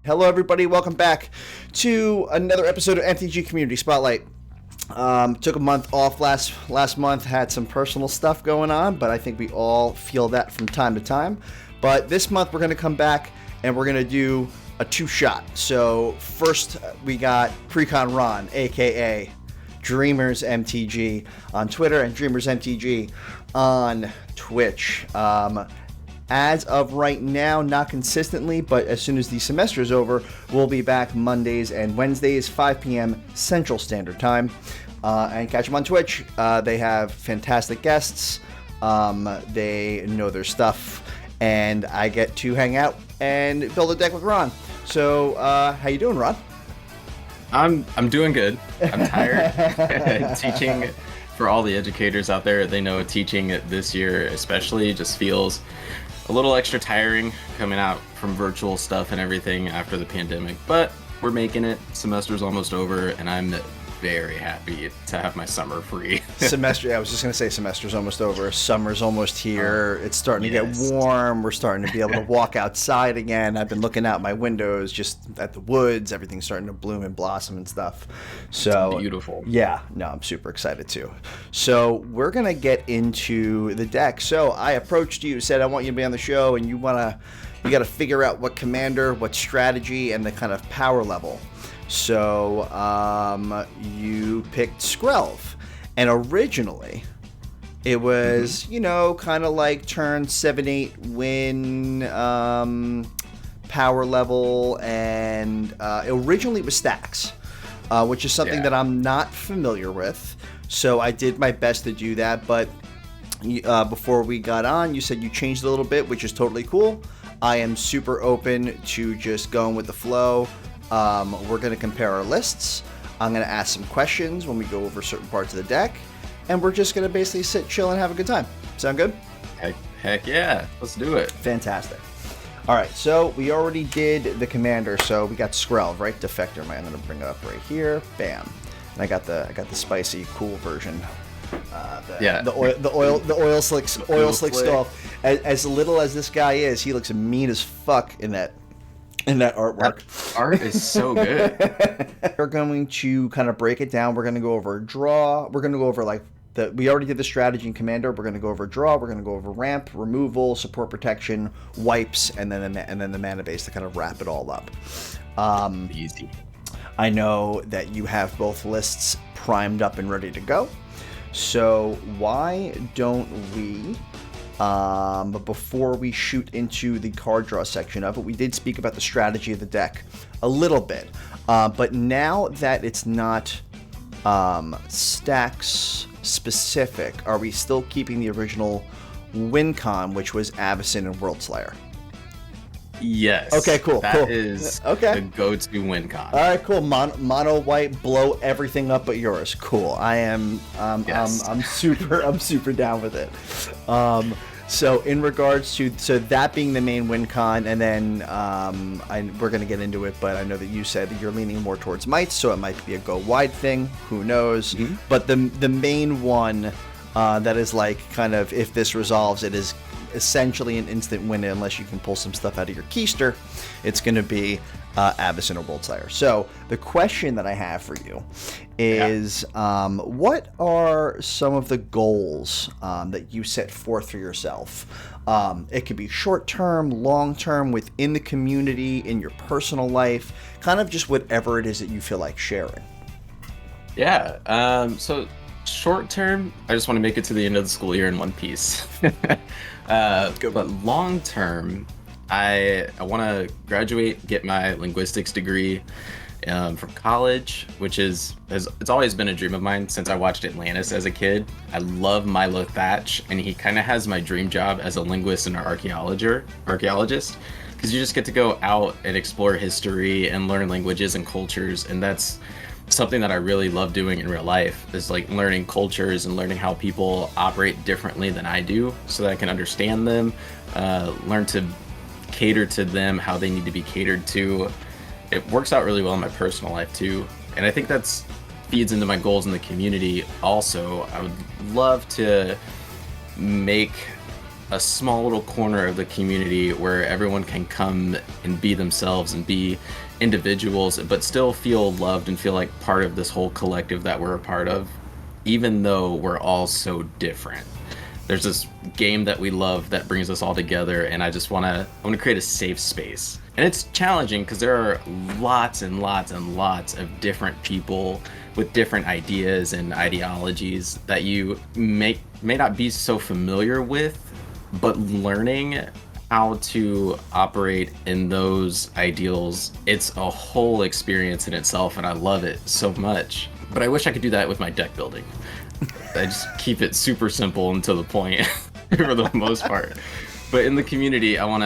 Hello, everybody. Welcome back to another episode of MTG Community Spotlight. Took a month off last month, had some personal stuff going on, but I think we all feel that from time to time. But this month, we're going to come back and we're going to do a two-shot. So first, we got Precon Ron, a.k.a. dreamersfvneral on Twitter and dreamersMTG on Twitch. As of right now, not consistently, but as soon as the semester is over, we'll be back Mondays and Wednesdays, 5 p.m. Central Standard Time. And catch them on Twitch. They have fantastic guests. They know their stuff. And I get to hang out and build a deck with Ron. So, how you doing, Ron? I'm doing good. I'm tired. Teaching, for all the educators out there, they know teaching this year especially just feels a little extra tiring coming out from virtual stuff and everything after the pandemic, but we're making it. Semester's almost over, and I'm very happy to have my summer free. I was just going to say semester's almost over. Summer's almost here. It's starting to get warm. We're starting to be able to walk outside again. I've been looking out my windows just at the woods. Everything's starting to bloom and blossom and stuff. So it's beautiful. Yeah, no, I'm super excited too. So we're going to get into the deck. So I approached you, said I want you to be on the show, and you got to figure out what commander, what strategy, and the kind of power level. So you picked Skrelv, and originally it was, kind of like turn 7-8 win power level, and originally it was stacks, which is something that I'm not familiar with. So I did my best to do that, but before we got on, you said you changed it a little bit, which is totally cool. I am super open to just going with the flow. We're going to compare our lists. I'm going to ask some questions when we go over certain parts of the deck, and we're just going to basically sit, chill, and have a good time. Sound good? Heck yeah. Let's do it. Fantastic. All right, so we already did the commander, so we got Skrelv, right? Defector. I'm going to bring it up right here. Bam. And I got the spicy, cool version. The oil slick skull. As little as this guy is, he looks mean as fuck in that artwork. That art is so good. We're going to kind of break it down. We're going to go over draw. We're going to go over we already did the strategy and commander. We're going to go over draw. We're going to go over ramp, removal, support protection, wipes, and then the mana base to kind of wrap it all up. Easy. I know that you have both lists primed up and ready to go. So why don't we... But before we shoot into the card draw section of it, we did speak about the strategy of the deck a little bit. But now that it's not stacks specific, are we still keeping the original win con, which was Avacyn and World Slayer? Yes. Okay, cool. That is the go-to win con. All right, cool. Mono white, blow everything up but yours. Cool. I am. Yes. I'm super down with it. So in regards to that being the main win con, and then we're gonna get into it, but I know that you said that you're leaning more towards mites, so it might be a go wide thing. Who knows? Mm-hmm. But the main one that is like kind of, if this resolves, it is essentially an instant win unless you can pull some stuff out of your keister. It's going to be Avacyn or World Slayer. So the question that I have for you is, what are some of the goals that you set forth for yourself? It could be short-term, long-term, within the community, in your personal life, kind of just whatever it is that you feel like sharing. Yeah. So short-term, I just want to make it to the end of the school year in one piece. But long term, I want to graduate, get my linguistics degree from college, which it's always been a dream of mine since I watched Atlantis as a kid. I love Milo Thatch, and he kind of has my dream job as a linguist and an archaeologist, because you just get to go out and explore history and learn languages and cultures, and that's something that I really love doing in real life, is like learning cultures and learning how people operate differently than I do so that I can understand them, learn to cater to them how they need to be catered to. It works out really well in my personal life too, and I think that's feeds into my goals in the community also. I would love to make a small little corner of the community where everyone can come and be themselves and be individuals, but still feel loved and feel like part of this whole collective that we're a part of, even though we're all so different. There's this game that we love that brings us all together, and I want to create a safe space. And it's challenging because there are lots and lots and lots of different people with different ideas and ideologies that you may not be so familiar with, but learning how to operate in those ideals, it's a whole experience in itself, and I love it so much. But I wish I could do that with my deck building. I just keep it super simple and to the point for the most part. But in the community, I kind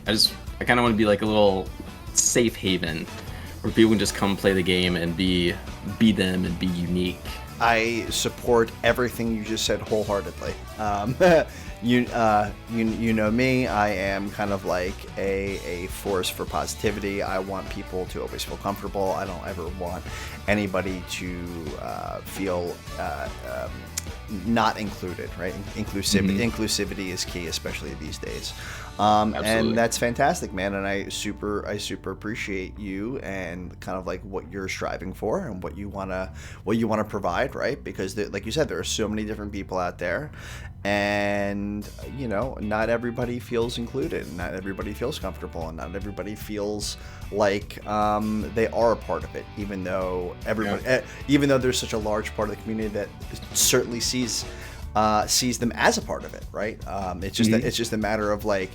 of want to be like a little safe haven where people can just come play the game and be them and be unique. I support everything you just said wholeheartedly. You know me, I am kind of like a force for positivity. I want people to always feel comfortable. I don't ever want anybody to feel not included, right? Inclusivity is key, especially these days. And that's fantastic, man. And I super appreciate you and kind of like what you're striving for and what you wanna provide, right? Because like you said, there are so many different people out there, and not everybody feels included, not everybody feels comfortable, and not everybody feels like they are a part of it, even though even though there's such a large part of the community that certainly sees them as a part of it, right? It's just a matter of like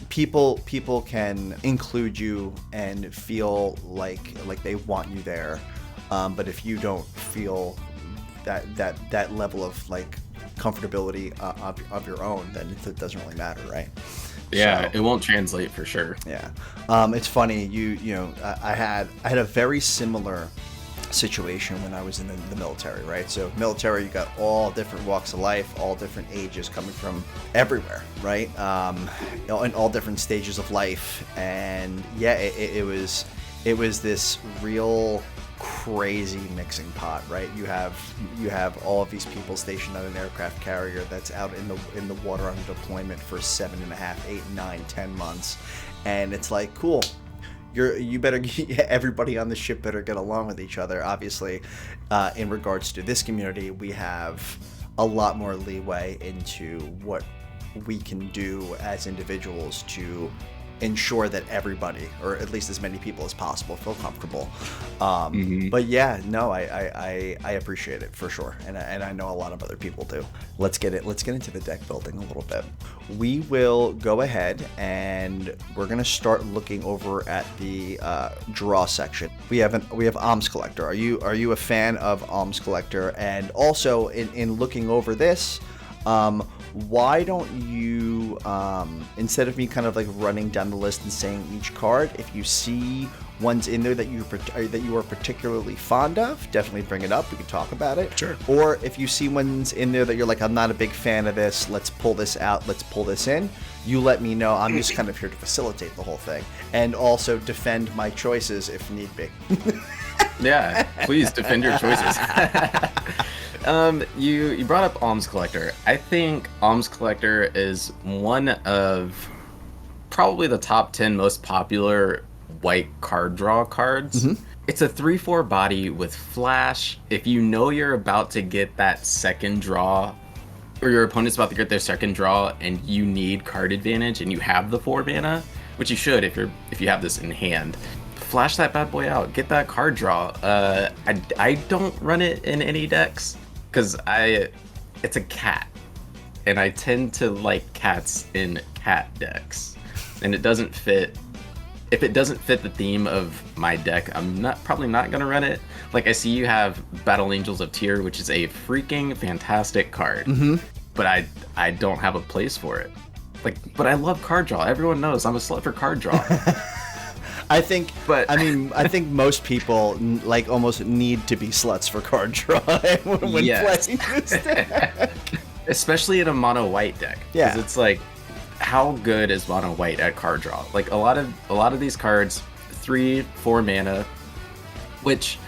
people can include you and feel like they want you there, but if you don't feel that level of like comfortability of your own, then it doesn't really matter, right? Yeah, it won't translate for sure. Yeah, it's funny. I had a very similar situation when I was in the military, right? So military, you got all different walks of life, all different ages coming from everywhere, right? In all different stages of life, and yeah, it was this real crazy mixing pot, right? You have all of these people stationed on an aircraft carrier that's out in the water on deployment for 7.5, 8, 9, 10 months, and it's like, cool. You better, everybody on the ship better get along with each other. Obviously, in regards to this community, we have a lot more leeway into what we can do as individuals to ensure that everybody, or at least as many people as possible, feel comfortable. But yeah, no, I appreciate it for sure, and I know a lot of other people do. Let's get into the deck building a little bit. We will go ahead and we're gonna start looking over at the draw section. We have Alms Collector. Are you a fan of Alms Collector? And also in looking over this, why don't you, instead of me kind of like running down the list and saying each card, if you see ones in there that you are particularly fond of, definitely bring it up. We can talk about it. Sure. Or if you see ones in there that you're like, I'm not a big fan of this, let's pull this out, let's pull this in, you let me know. I'm just kind of here to facilitate the whole thing and also defend my choices if need be. Yeah, please defend your choices. You brought up Alms Collector. I think Alms Collector is one of probably the top 10 most popular white card draw cards. It's a 3/4 body with flash. If you know you're about to get that second draw, or your opponent's about to get their second draw, and you need card advantage, and you have the 4 mana, which you should if you have this in hand, flash that bad boy out. Get that card draw. I don't run it in any decks because it's a cat, and I tend to like cats in cat decks, and it doesn't fit. If it doesn't fit the theme of my deck, I'm probably not gonna run it. Like, I see you have Battle Angels of Tyr, which is a freaking fantastic card, but I don't have a place for it. But I love card draw. Everyone knows I'm a slut for card draw. I think most people like almost need to be sluts for card draw when playing this deck. Especially in a mono white deck. Yeah. Because it's like, how good is mono white at card draw? Like, a lot of these cards, 3-4 mana, which,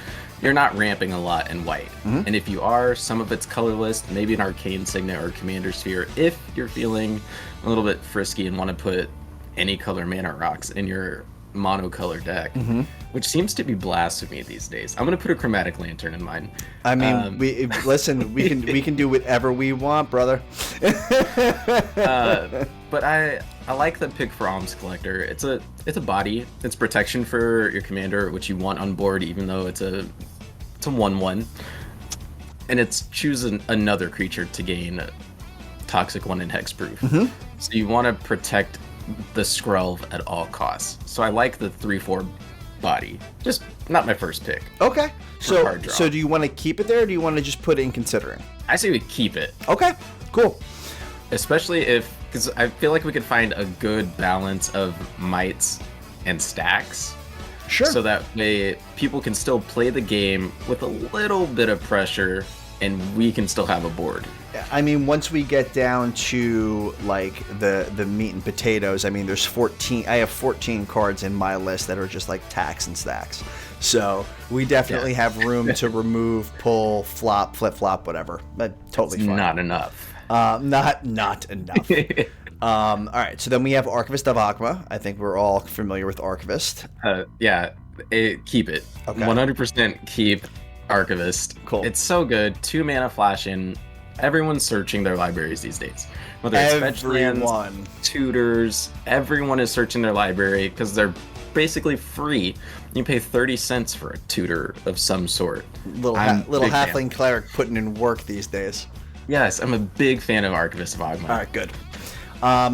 you're not ramping a lot in white. Mm-hmm. And if you are, some of it's colorless, maybe an Arcane Signet or Commander Sphere, if you're feeling a little bit frisky and want to put any color mana rocks in your monocolor deck, Mm-hmm. which seems to be blasphemy these days. I'm gonna put a Chromatic Lantern in mine. I mean, we can do whatever we want, brother. But I like the pick for Alms Collector. It's a body. It's protection for your commander, which you want on board, even though it's a 1/1, and it's choose another creature to gain Toxic 1 and Hexproof. Mm-hmm. So you want to protect the Skrelv at all costs. So I like the 3/4 body. Just not my first pick. Okay. card draw. So do you want to keep it there, or do you want to just put it in considering? I say we keep it. Okay. Cool. Especially because I feel like we could find a good balance of mites and stacks. Sure. So that way people can still play the game with a little bit of pressure and we can still have a board. I mean, once we get down to like the meat and potatoes, I mean, there's 14. I have 14 cards in my list that are just like tacks and stacks. So we definitely have room to remove, pull, flop, flip, flop, whatever. But totally fine. Not enough. Not enough. All right. So then we have Archivist of Akma. I think we're all familiar with Archivist. Keep it. Okay. 100% keep Archivist. Cool. It's so good. 2 mana flash in. Everyone's searching their libraries these days. Whether it's fetch lands, tutors, everyone is searching their library because they're basically free. You pay 30 cents for a tutor of some sort. Little halfling cleric putting in work these days. Yes, I'm a big fan of Archivist of Akma. All right, good.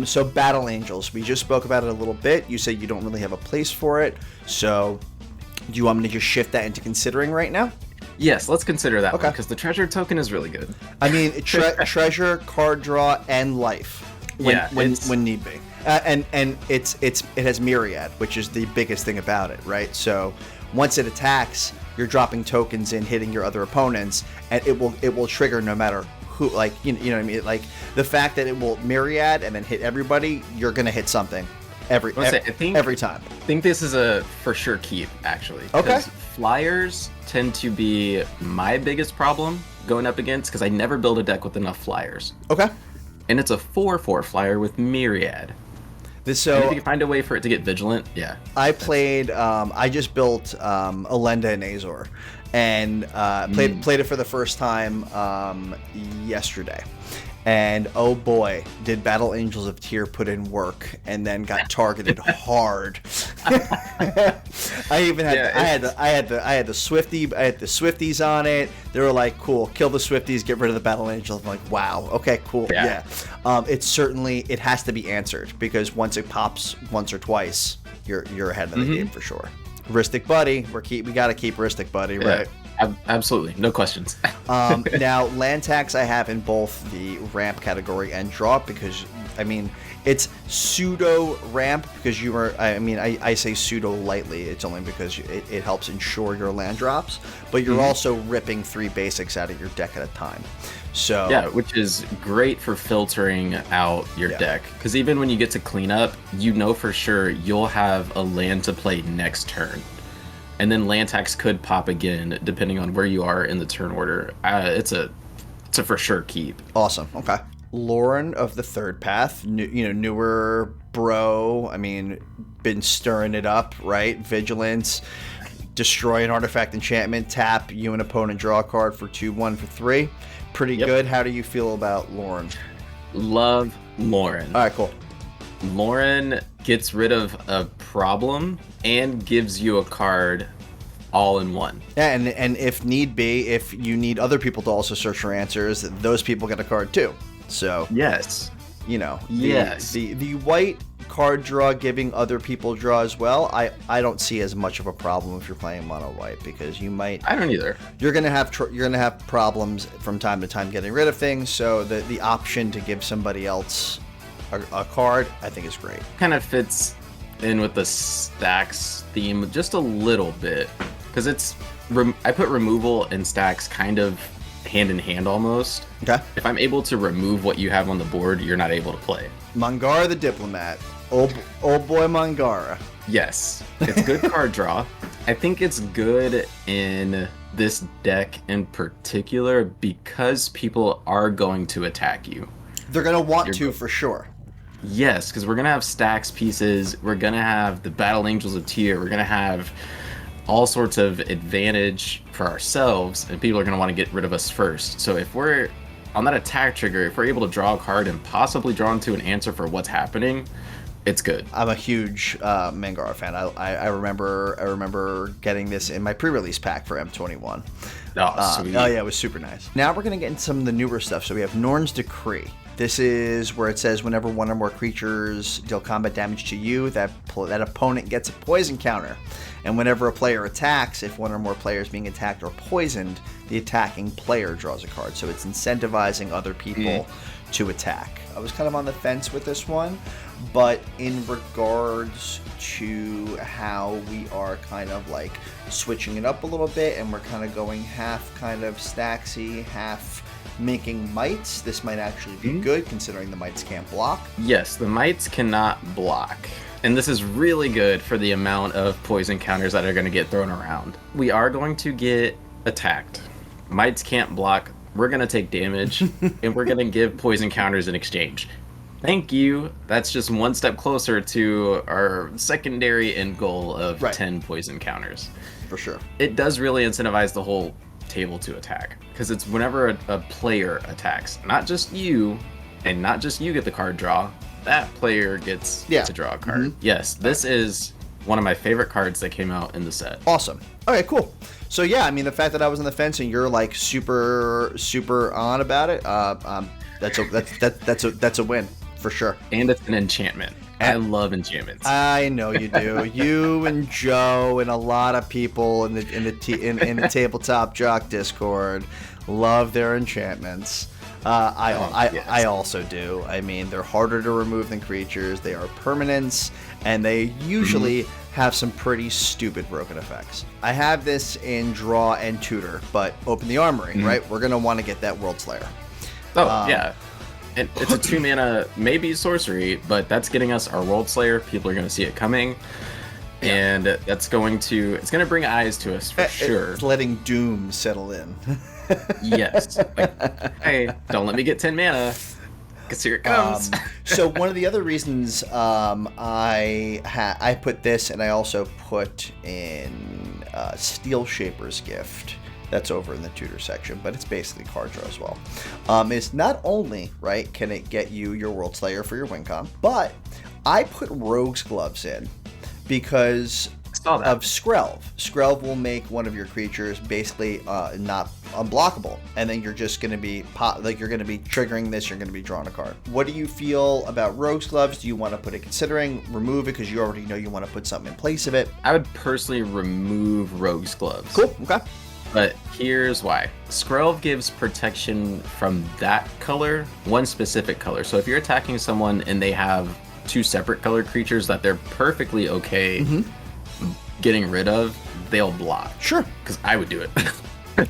So Battle Angels, we just spoke about it a little bit. You said you don't really have a place for it. So do you want me to just shift that into considering right now? Yes, let's consider that one because the treasure token is really good. I mean, treasure, card draw, and life when need be. And it has Myriad, which is the biggest thing about it, right? So once it attacks, you're dropping tokens in, hitting your other opponents, and it will trigger no matter who. Like you know what I mean? Like the fact that it will Myriad and then hit everybody, you're gonna hit something every time. I think this is a for sure keep actually. Okay. Flyers tend to be my biggest problem going up against because I never build a deck with enough flyers. Okay. And it's a 4/4 flyer with Myriad. And if you can find a way for it to get vigilant, yeah. I played. I just built Elenda and Azor, and played it for the first time yesterday. And oh boy, did Battle Angels of Tyr put in work and then got targeted hard. I even had I had the Swifties on it. They were like, cool, kill the Swifties, get rid of the Battle Angels. I'm like, wow, okay, cool, yeah. It has to be answered because once it pops once or twice, you're ahead of the game for sure. Ristic Buddy, we gotta keep Ristic Buddy, right? Absolutely, no questions. Now, land tax I have in both the ramp category and drop because, I mean, it's pseudo ramp because I say pseudo lightly. It's only because it helps ensure your land drops, but you're also ripping 3 basics out of your deck at a time. So yeah, which is great for filtering out your deck because even when you get to clean up, you know for sure you'll have a land to play next turn. And then land tax could pop again depending on where you are in the turn order. It's a for sure keep. Awesome. Okay. Lauren of the Third Path, newer bro. I mean, been stirring it up, right? Vigilance, destroy an artifact enchantment, tap you and opponent draw a card for 2/1 for 3. Pretty good. How do you feel about Lauren? Love Lauren. All right, cool. Lauren gets rid of a problem and gives you a card all in one. Yeah, and if need be, if you need other people to also search for answers, those people get a card too. So yes, the white card draw giving other people draw as well. I don't see as much of a problem if you're playing mono white because you might. I don't either. You're gonna have problems from time to time getting rid of things. So the option to give somebody else a card, I think, is great. Kind of fits in with the stacks theme just a little bit because I put removal and stacks kind of hand in hand almost. Okay. If I'm able to remove what you have on the board, you're not able to play. Mangara the Diplomat. Old boy Mangara. Yes. It's good card draw. I think it's good in this deck in particular because people are going to attack you. They're going to want to for sure. Yes, because we're going to have stacks pieces. We're going to have the Battle Angels of Tier. We're going to have all sorts of advantage for ourselves, and people are going to want to get rid of us first. So if we're on that attack trigger, if we're able to draw a card and possibly draw into an answer for what's happening, it's good. I'm a huge Mangara fan. I remember getting this in my pre-release pack for M21. Oh, sweet. Oh yeah, it was super nice. Now we're going to get into some of the newer stuff. So we have Norn's Decree. This is where it says whenever one or more creatures deal combat damage to you, that opponent gets a poison counter. And whenever a player attacks, if one or more players being attacked or poisoned, the attacking player draws a card. So it's incentivizing other people to attack. I was kind of on the fence with this one, but in regards to how we are kind of like switching it up a little bit, and we're kind of going half kind of stacksy, half making mites, this might actually be good considering the mites can't block. Yes, the mites cannot block. And this is really good for the amount of poison counters that are going to get thrown around. We are going to get attacked. Mites can't block. We're going to take damage, and we're going to give poison counters in exchange. Thank you. That's just one step closer to our secondary end goal of 10 poison counters. For sure. It does really incentivize the whole table to attack, because it's whenever a player attacks, not just you, and not just you get the card draw, that player gets to draw a card. Yes, this is one of my favorite cards that came out in the set. Awesome. Okay, cool. So yeah, I mean, the fact that I was on the fence and you're like super on about it, that's a win for sure. And it's an enchantment. I love enchantments. I know you do. You and Joe and a lot of people in the tabletop jock Discord love their enchantments. I also do. I mean, they're harder to remove than creatures. They are permanents, and they usually have some pretty stupid broken effects. I have this in Draw and Tutor, but Open the Armory, right? We're gonna want to get that World Slayer. Oh yeah. And it's a 2-mana, maybe sorcery, but that's getting us our World Slayer. People are going to see it coming, and it's going to bring eyes to us for sure. It's letting doom settle in. Yes. Like, hey, don't let me get 10 mana, because here it comes. So one of the other reasons I put this, and I also put in Steel Shaper's Gift. That's over in the tutor section, but it's basically card draw as well. Is not only, right, can it get you your World Slayer for your win con, but I put Rogue's Gloves in because of Skrelv. Skrelv will make one of your creatures basically not unblockable, and then you're just going to be you're going to be triggering this. You're going to be drawing a card. What do you feel about Rogue's Gloves? Do you want to put it considering, remove it because you already know you want to put something in place of it? I would personally remove Rogue's Gloves. Cool. Okay. But here's why. Skrelv gives protection from that color, one specific color. So if you're attacking someone and they have 2 separate colored creatures that they're perfectly okay getting rid of, they'll block. Sure. Because I would do it.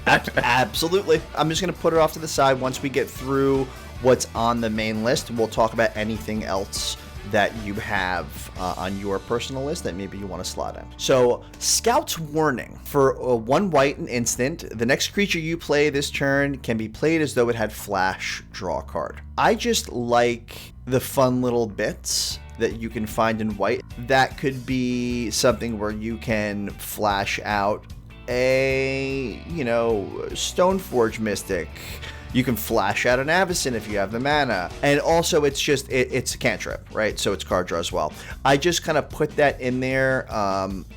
Absolutely. I'm just going to put it off to the side. Once we get through what's on the main list, we'll talk about anything else that you have on your personal list that maybe you want to slot in. So, Scout's Warning. For 1 white and instant, the next creature you play this turn can be played as though it had flash, draw a card. I just like the fun little bits that you can find in white. That could be something where you can flash out a, Stoneforge Mystic. You can flash out an Avacyn if you have the mana. And also, it's just, it's a cantrip, right? So it's card draw as well. I just kind of put that in there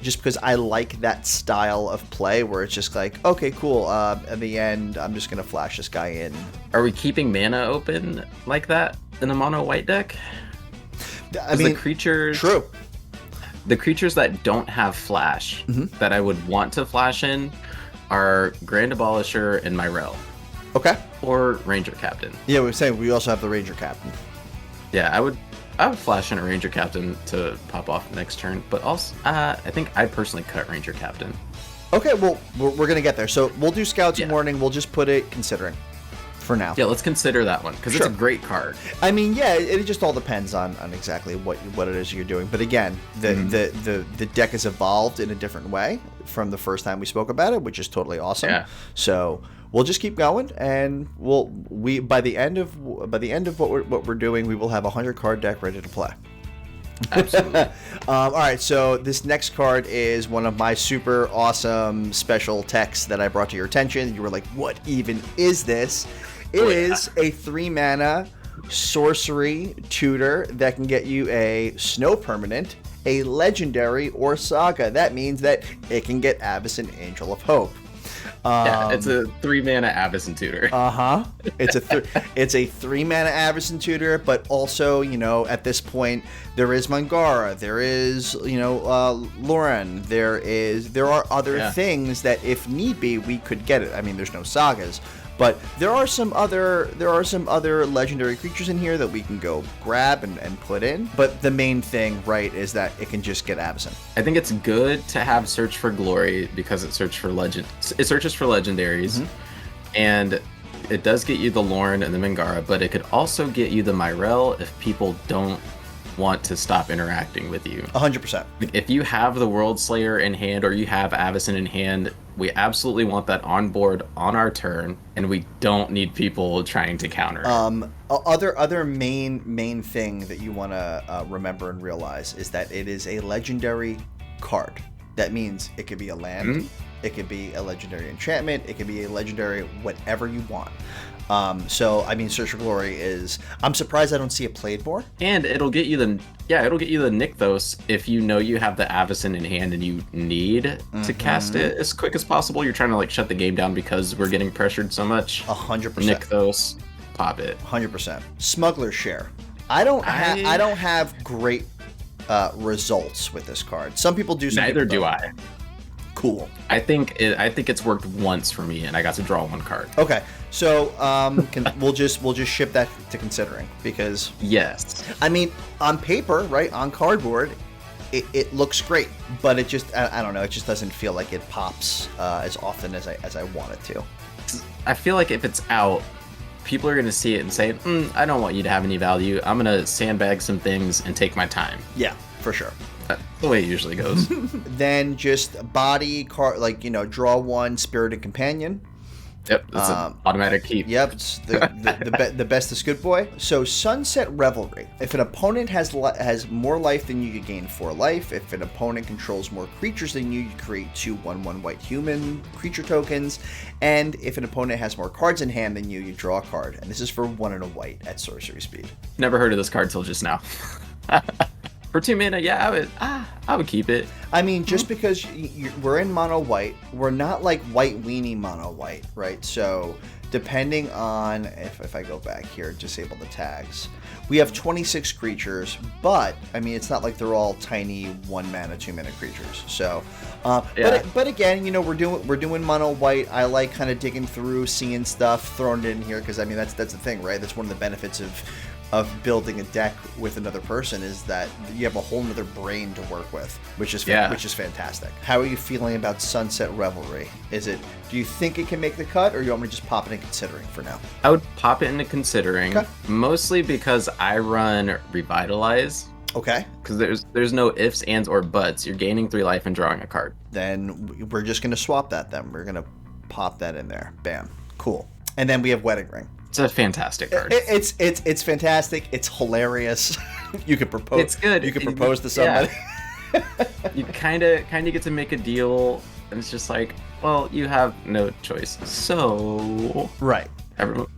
just because I like that style of play where it's just like, okay, cool. At the end, I'm just going to flash this guy in. Are we keeping mana open like that in a mono white deck? I mean, the creatures... True. The creatures that don't have flash that I would want to flash in are Grand Abolisher and Myrel. Okay. Or Ranger Captain. Yeah, we were saying we also have the Ranger Captain. Yeah, I would flash in a Ranger Captain to pop off next turn, but also I think I personally cut Ranger Captain. Okay, well, we're going to get there. So we'll do Scout's Warning. We'll just put it considering. for now. Yeah, let's consider that one because Sure. it's a great card. I mean, yeah, it just all depends on exactly what it is you're doing. But again, the deck has evolved in a different way from the first time we spoke about it, which is totally awesome. Yeah. So we'll just keep going, and by the end of what we're doing, we will have a 100-card deck ready to play. Absolutely. All right, so this next card is one of my super awesome special texts that I brought to your attention. You were like, what even is this? It is a 3-mana sorcery tutor that can get you a snow permanent, a legendary, or saga. That means that it can get Avacyn Angel of Hope. Yeah, it's a 3-mana Avacyn tutor. It's a 3-mana Avacyn tutor, but also, at this point, there is Mangara, there is, Lauren, there are other things that if need be, we could get it. I mean, there's no sagas, but there are some other legendary creatures in here that we can go grab and put in. But the main thing, right, is that it can just get Avacyn. I think it's good to have Search for Glory because it searches for legendaries, and it does get you the Lauren and the Mangara, but it could also get you the Myrel if people don't want to stop interacting with you. 100%. If you have the World Slayer in hand or you have Avacyn in hand, we absolutely want that on board on our turn, and we don't need people trying to counter it. Other main thing that you want to remember and realize is that it is a legendary card. That means it could be a land, it could be a legendary enchantment, it could be a legendary whatever you want. So I mean, Search for Glory is. I'm surprised I don't see it played more. And it'll get you the Nykthos if you know you have the Avacyn in hand and you need to cast it as quick as possible. You're trying to shut the game down because we're getting pressured so much. 100%. Nykthos, pop it. 100%. Smuggler's Share. I don't have great results with this card. Some people do. Neither do I. Cool. I think it's worked once for me, and I got to draw one card. Okay, so we'll just ship that to considering, because yes, I mean, on paper, right, on cardboard, it looks great, but it just I don't know, it just doesn't feel like it pops as often as I want it to. I feel like if it's out, people are going to see it and say, I don't want you to have any value. I'm going to sandbag some things and take my time. Yeah, for sure. That's the way it usually goes. Then just body card, draw one Spirited Companion. Yep, it's an automatic keep. Yep, it's the bestest good boy. So Sunset Revelry. If an opponent has more life than you gain 4 life. If an opponent controls more creatures than you create 2 1/1 white human creature tokens. And if an opponent has more cards in hand than you draw a card. And this is for 1 and a white at sorcery speed. Never heard of this card till just now. For 2 mana, yeah, I would keep it. I mean, just because we're in mono white, we're not like white weenie mono white, right? So depending on if I go back here, disable the tags, we have 26 creatures, but I mean, it's not like they're all tiny 1 mana, 2 mana creatures. So, but again, we're doing mono white. I like kind of digging through, seeing stuff, throwing it in here because I mean that's the thing, right? That's one of the benefits of building a deck with another person is that you have a whole nother brain to work with, which is fantastic. How are you feeling about Sunset Revelry? Do you think it can make the cut, or you want me to just pop it in considering for now? I would pop it into considering, mostly because I run Revitalize. Okay. Because there's no ifs, ands, or buts. You're gaining 3 life and drawing a card. Then we're just gonna swap that. Then we're gonna pop that in there. Bam. Cool. And then we have Wedding Ring. It's a fantastic card. It's fantastic. It's hilarious. You could propose. It's good. You could propose to somebody. Yeah. You kind of get to make a deal, and it's just like, well, you have no choice. So right.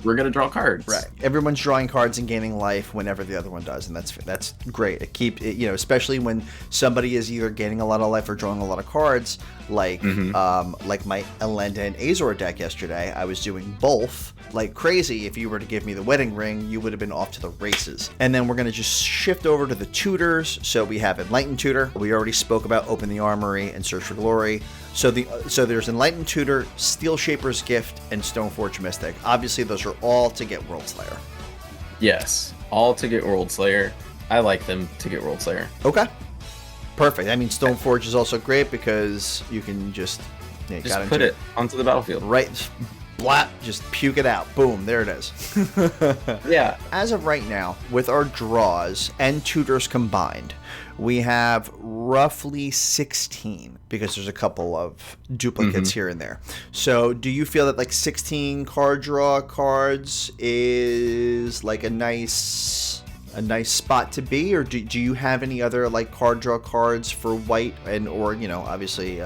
We're gonna draw cards. Right. Everyone's drawing cards and gaining life whenever the other one does, and that's great. Especially when somebody is either gaining a lot of life or drawing a lot of cards, like my Elenda and Azor deck yesterday. I was doing both like crazy. If you were to give me the Wedding Ring, you would have been off to the races. And then we're gonna just shift over to the tutors. So we have Enlightened Tutor. We already spoke about Open the Armory and Search for Glory. So there's Enlightened Tutor, Steel Shaper's Gift, and Stoneforge Mystic. Obviously, those are all to get World Slayer. Yes, all to get World Slayer. I like them to get World Slayer. Okay, perfect. I mean, Stoneforge is also great because you can just put it onto the battlefield. Right, Splat, just puke it out. Boom, there it is. Yeah. As of right now, with our draws and tutors combined, we have roughly 16 because there's a couple of duplicates here and there. So do you feel that like 16 card draw cards is like a nice spot to be, or do you have any other like card draw cards for white and or obviously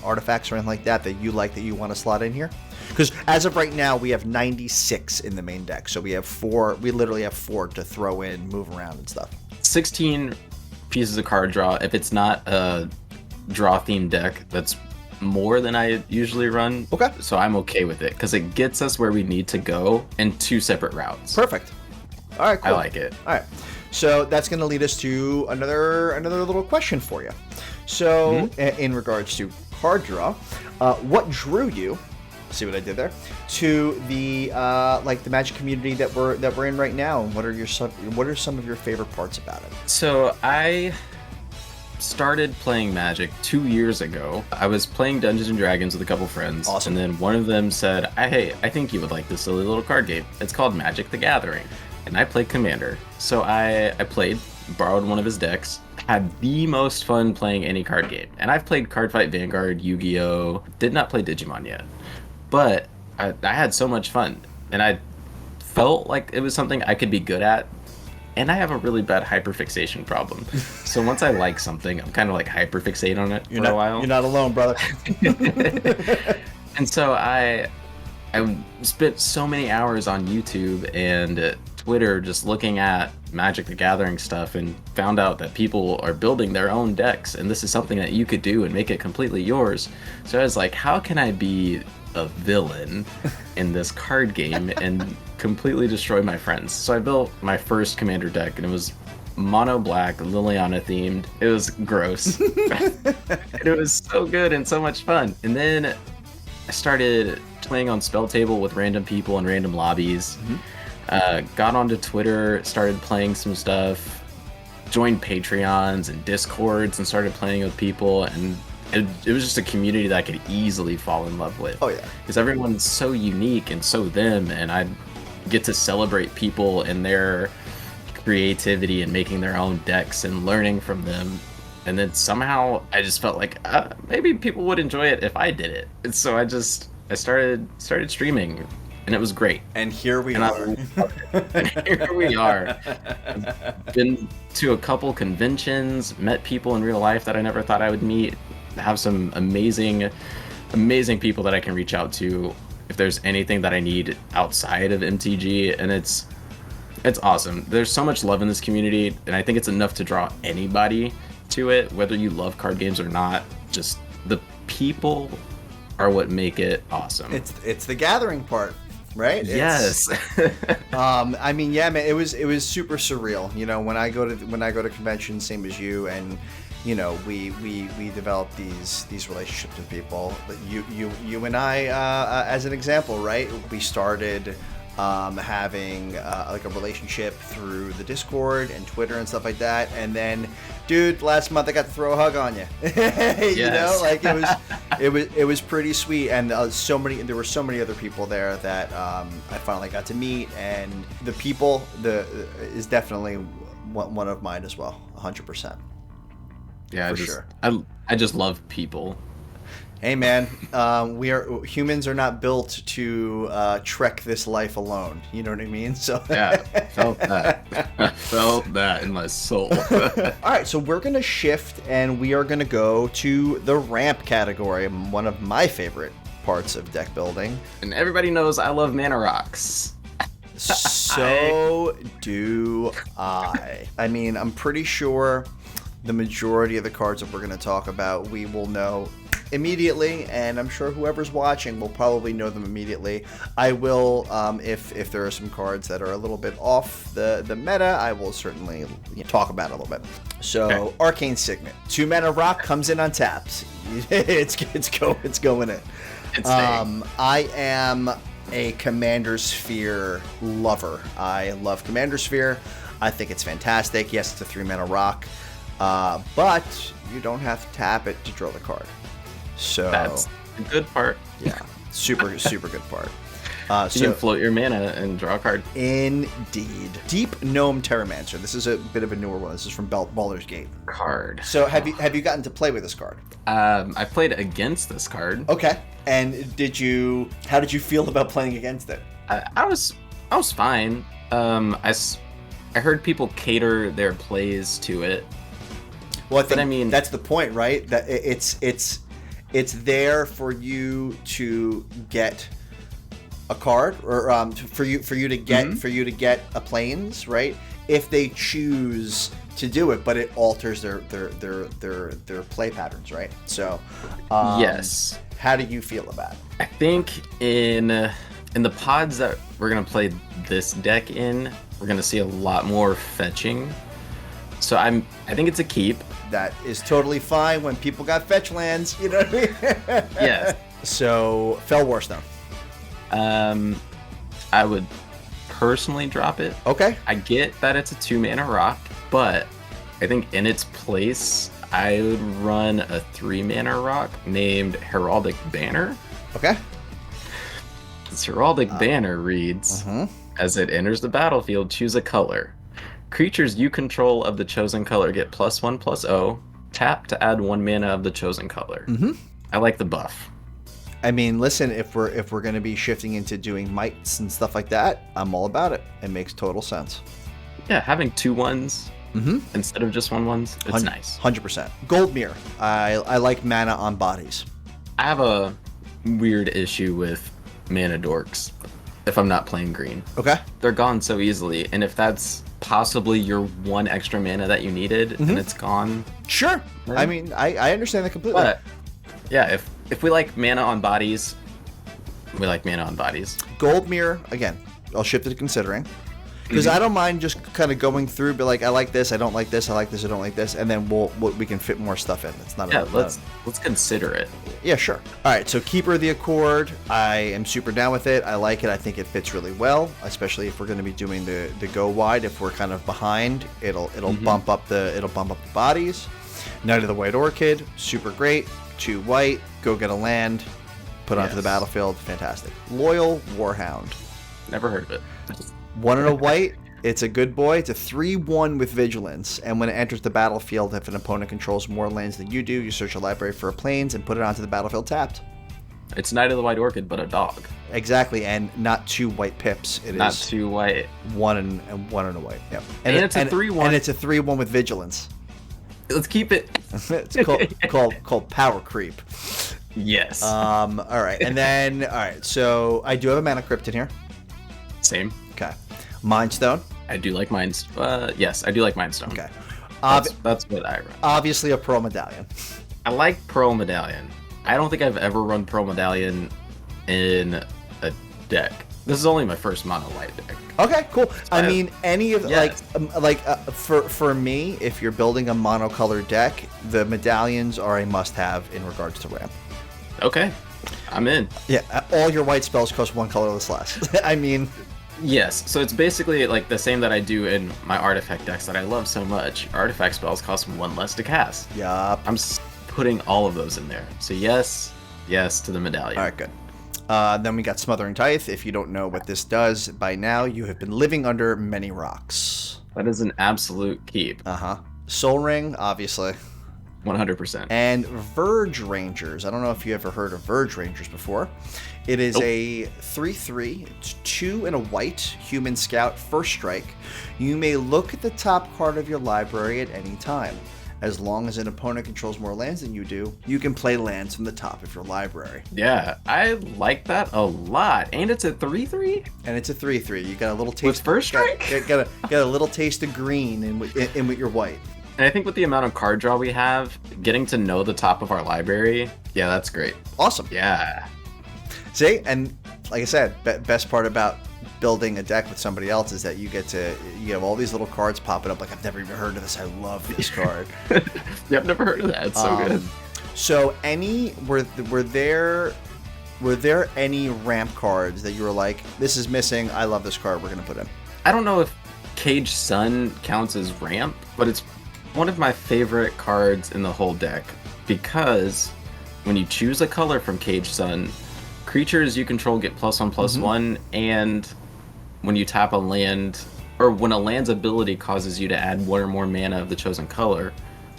artifacts or anything like that you like that you want to slot in here? Because as of right now we have 96 in the main deck, so we literally have 4 to throw in, move around and stuff. 16 pieces of card draw. If it's not a draw themed deck, that's more than I usually run. Okay. So I'm okay with it because it gets us where we need to go in 2 separate routes. Perfect. All right, cool. I like it. All right. So that's going to lead us to another little question for you. So in regards to card draw, what drew you, see what I did there, to the the Magic community that we're in right now, and what are some of your favorite parts about it? So I started playing Magic 2 years ago. I was playing Dungeons and Dragons with a couple friends. Awesome. And then one of them said, hey, I think you would like this silly little card game. It's called Magic the Gathering. And I played Commander. So I played, borrowed one of his decks, had the most fun playing any card game. And I've played Cardfight Vanguard, Yu-Gi-Oh! Did not play Digimon yet. But I had so much fun. And I felt like it was something I could be good at. And I have a really bad hyperfixation problem. So once I like something, I'm kind of like hyperfixate on it for a while. You're not alone, brother. And so I spent so many hours on YouTube and Twitter just looking at Magic the Gathering stuff and found out that people are building their own decks, and this is something that you could do and make it completely yours. So I was like, how can I be a villain in this card game and completely destroy my friends? So I built my first Commander deck, and it was mono black, Liliana themed. It was gross. It was so good and so much fun. And then I started playing on Spell Table with random people in random lobbies. Got onto Twitter, started playing some stuff, joined Patreons and Discords and started playing with people, and it was just a community that I could easily fall in love with. Oh yeah. Because everyone's so unique and so them, and I get to celebrate people and their creativity and making their own decks and learning from them. And then somehow I just felt like maybe people would enjoy it if I did it. And so I started streaming, and it was great. And here we are. Here we are. I've been to a couple conventions, met people in real life that I never thought I would meet, have some amazing people that I can reach out to if there's anything that I need outside of MTG, and it's awesome. There's so much love in this community, and I think it's enough to draw anybody to it, whether you love card games or not. Just the people are what make it awesome. It's the gathering part, right? Yes. I mean, yeah, man, it was super surreal. When I go to conventions, same as you, and we develop these relationships with people. You and I, as an example, right? We started having like a relationship through the Discord and Twitter and stuff like that, and then, dude, last month I got to throw a hug on you. It was pretty sweet, and there were so many other people there that I finally got to meet, and the people is definitely one of mine as well, 100%. Yeah, sure. I just love people. Hey man, humans are not built to trek this life alone. You know what I mean? So yeah, felt that. I felt that in my soul. All right, so we're gonna shift and we are gonna go to the ramp category, one of my favorite parts of deck building. And everybody knows I love mana rocks. So do I. I mean, I'm pretty sure the majority of the cards that we're gonna talk about, we will know immediately, and I'm sure whoever's watching will probably know them immediately. I will, if there are some cards that are a little bit off the meta, I will certainly talk about it a little bit. So, okay. Arcane Signet, 2 mana rock, comes in untapped. it's going in. I am a Commander Sphere lover. I love Commander Sphere. I think it's fantastic. Yes, it's a 3 mana rock, but you don't have to tap it to draw the card. So that's the good part. Yeah, super good part. You can float your mana and draw a card. Indeed. Deep Gnome Terramancer. This is a bit of a newer one. This is from Baldur's Gate. Card. So have you gotten to play with this card? I played against this card. Okay. And how did you feel about playing against it? I was fine. I heard people cater their plays to it. Well, I mean that's the point, right? That it's there for you to get a card, or for you to get a planes, right? If they choose to do it, but it alters their play patterns, right? So, yes. How do you feel about it? I think in the pods that we're gonna play this deck in, we're gonna see a lot more fetching. So I think it's a keep. That is totally fine when people got fetch lands, you know what I mean? Yes. So, Fell Warstone. I would personally drop it. Okay. I get that it's a 2-mana rock, but I think in its place, I would run a 3-mana rock named Heraldic Banner. Okay. This Heraldic Banner reads, as it enters the battlefield, choose a color. Creatures you control of the chosen color get +1/+0. Tap to add 1 mana of the chosen color. I like the buff. I mean, listen, if we're going to be shifting into doing mites and stuff like that, I'm all about it. It makes total sense. Yeah, having 2/1s instead of just 1/1s, it's nice. 100%. Goldmere. I like mana on bodies. I have a weird issue with mana dorks if I'm not playing green. Okay. They're gone so easily, and if that's possibly your 1 extra mana that you needed and it's gone. Sure. Then, I mean, I understand that completely. But yeah, if we like mana on bodies, we like mana on bodies. Goldmere, again, I'll shift it to considering. Because I don't mind just kind of going through, be like, I like this, I don't like this, I like this, I don't like this, and then we can fit more stuff in. It's not. Yeah, let's consider it. Yeah, sure. All right, so Keeper of the Accord, I am super down with it. I like it. I think it fits really well, especially if we're going to be doing the go wide. If we're kind of behind, it'll bump up the bodies. Knight of the White Orchid, super great. 2 white, go get a land, put onto the battlefield, fantastic. Loyal Warhound. Never heard of it. 1 and a white, it's a good boy. It's a 3/1 with Vigilance, and when it enters the battlefield, if an opponent controls more lands than you do, you search a library for a plains and put it onto the battlefield tapped. It's Knight of the White Orchid, but a dog. Exactly, and not 2 white pips. It not is 2 white. 1 and 1 and a white. Yep. And it's a 3/1. And it's a 3/1 with Vigilance. Let's keep it. It's called Power Creep. Yes. All right, and then so I do have a Mana Crypt in here. Same. Okay. Mindstone. I do like Minds. Yes, I do like Mindstone. Okay. That's what I run. Obviously a Pearl Medallion. I like Pearl Medallion. I don't think I've ever run Pearl Medallion in a deck. This is only my first mono white deck. Okay, cool. I mean, any of yes. for me, if you're building a monocolored deck, the medallions are a must-have in regards to ramp. Okay, I'm in. Yeah, all your white spells cost 1 colorless less. I mean, yes. So it's basically like the same that I do in my artifact decks that I love so much. Artifact spells cost 1 less to cast. Yup. I'm putting all of those in there. So yes to the medallion. All right, good. Then we got Smothering Tithe. If you don't know what this does by now, you have been living under many rocks. That is an absolute keep. Soul Ring, obviously. 100%. And Verge Rangers. I don't know if you ever heard of Verge Rangers before. It is a 3/3. It's 2 and a white human scout, first strike. You may look at the top card of your library at any time. As long as an opponent controls more lands than you do, you can play lands from the top of your library. Yeah, I like that a lot. And it's a 3/3? And it's a 3/3. You got a little taste. With first strike? Got a little taste of green in with your white. And I think with the amount of card draw we have, getting to know the top of our library, yeah, that's great. Awesome. Yeah. See, and like I said, best part about building a deck with somebody else is that you have all these little cards popping up. Like, I've never even heard of this. I love this card. Yeah, I've never heard of that. It's so good. So, were there any ramp cards that you were like, this is missing? I love this card. We're gonna put in. I don't know if Cage Sun counts as ramp, but it's one of my favorite cards in the whole deck because when you choose a color from Cage Sun, creatures you control get +1/+1, and when you tap a land, or when a land's ability causes you to add 1 or more mana of the chosen color,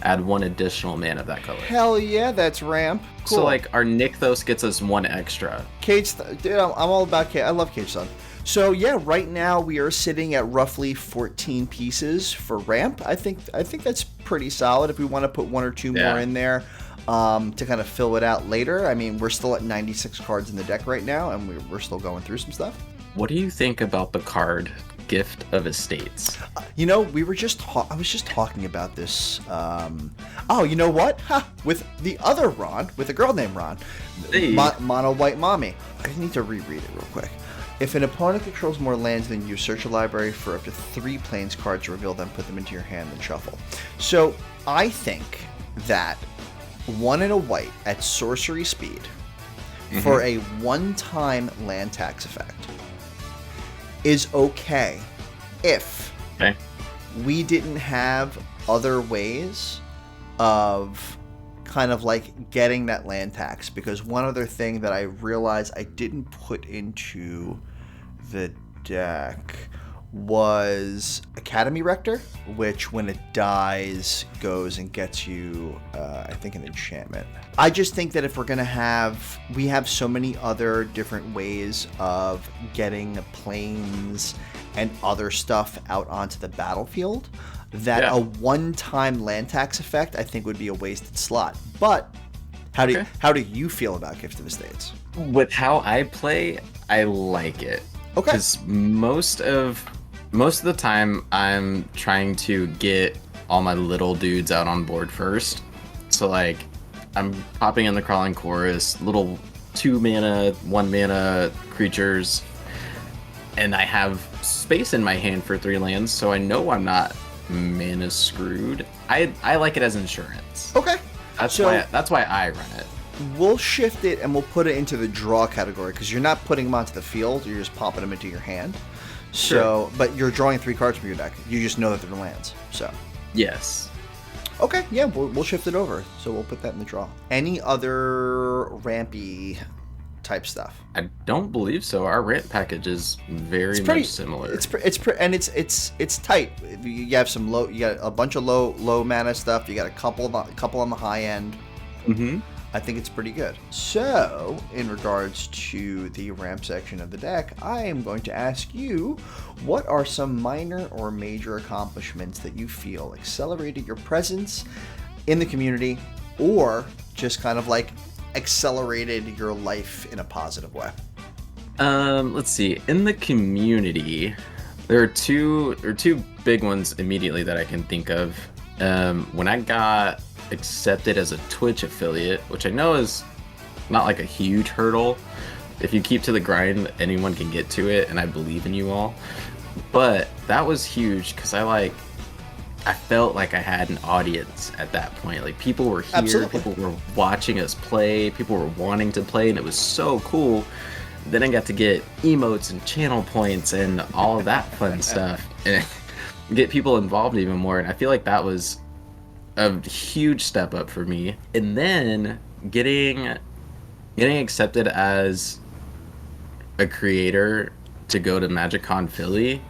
add 1 additional mana of that color. Hell yeah, that's ramp. Cool. So like our Nykthos gets us 1 extra. Cage, dude, I'm all about Cage. I love Cage Sun. So yeah, right now we are sitting at roughly 14 pieces for ramp. I think that's pretty solid. If we want to put 1 or 2 more in there to kind of fill it out later. I mean, we're still at 96 cards in the deck right now, and we're still going through some stuff. What do you think about the card Gift of Estates? You know, we were just I was just talking about this. Oh, you know what? With the other Ron, with a girl named Ron, Hey. Mono White Mommy. I need to reread it real quick. If an opponent controls more lands than you, search a library for up to 3 Plains cards, reveal them, put them into your hand, and shuffle. So I think that 1 and a white at sorcery speed for a 1-time land tax effect is okay if we didn't have other ways of kind of like getting that land tax. Because one other thing that I realized I didn't put into the deck was Academy Rector, which when it dies goes and gets you I think an enchantment. I just think that if we're gonna we have so many other different ways of getting planes and other stuff out onto the battlefield that a 1-time land tax effect I think would be a wasted slot. But how do you feel about Gift of Estates? With how I play, I like it. Okay. Because most of the time, I'm trying to get all my little dudes out on board first. So like, I'm popping in the Crawling Chorus, little 2 mana, 1 mana creatures, and I have space in my hand for 3 lands, so I know I'm not mana screwed. I like it as insurance. Okay. That's why I run it. We'll shift it and we'll put it into the draw category because you're not putting them onto the field, you're just popping them into your hand. So, but you're drawing 3 cards from your deck. You just know that they're lands. So, yes. Okay, yeah, we'll shift it over. So we'll put that in the draw. Any other rampy type stuff? I don't believe so. Our ramp package is very much similar. It's tight. You have some low. You got a bunch of low mana stuff. You got a couple on the high end. Mm-hmm. I think it's pretty good. So, in regards to the ramp section of the deck, I am going to ask you, what are some minor or major accomplishments that you feel accelerated your presence in the community, or just kind of like accelerated your life in a positive way? Let's see. In the community, there are two big ones immediately that I can think of. When I got accepted as a Twitch affiliate, which I know is not like a huge hurdle. If you keep to the grind, anyone can get to it, and I believe in you all. But that was huge because I felt like I had an audience at that point. Like, people were here, Absolutely. People were watching us play, people were wanting to play, and it was so cool. Then I got to get emotes and channel points and all of that fun stuff, and get people involved even more. And I feel like that was a huge step up for me. And then getting accepted as a creator to go to MagicCon Philly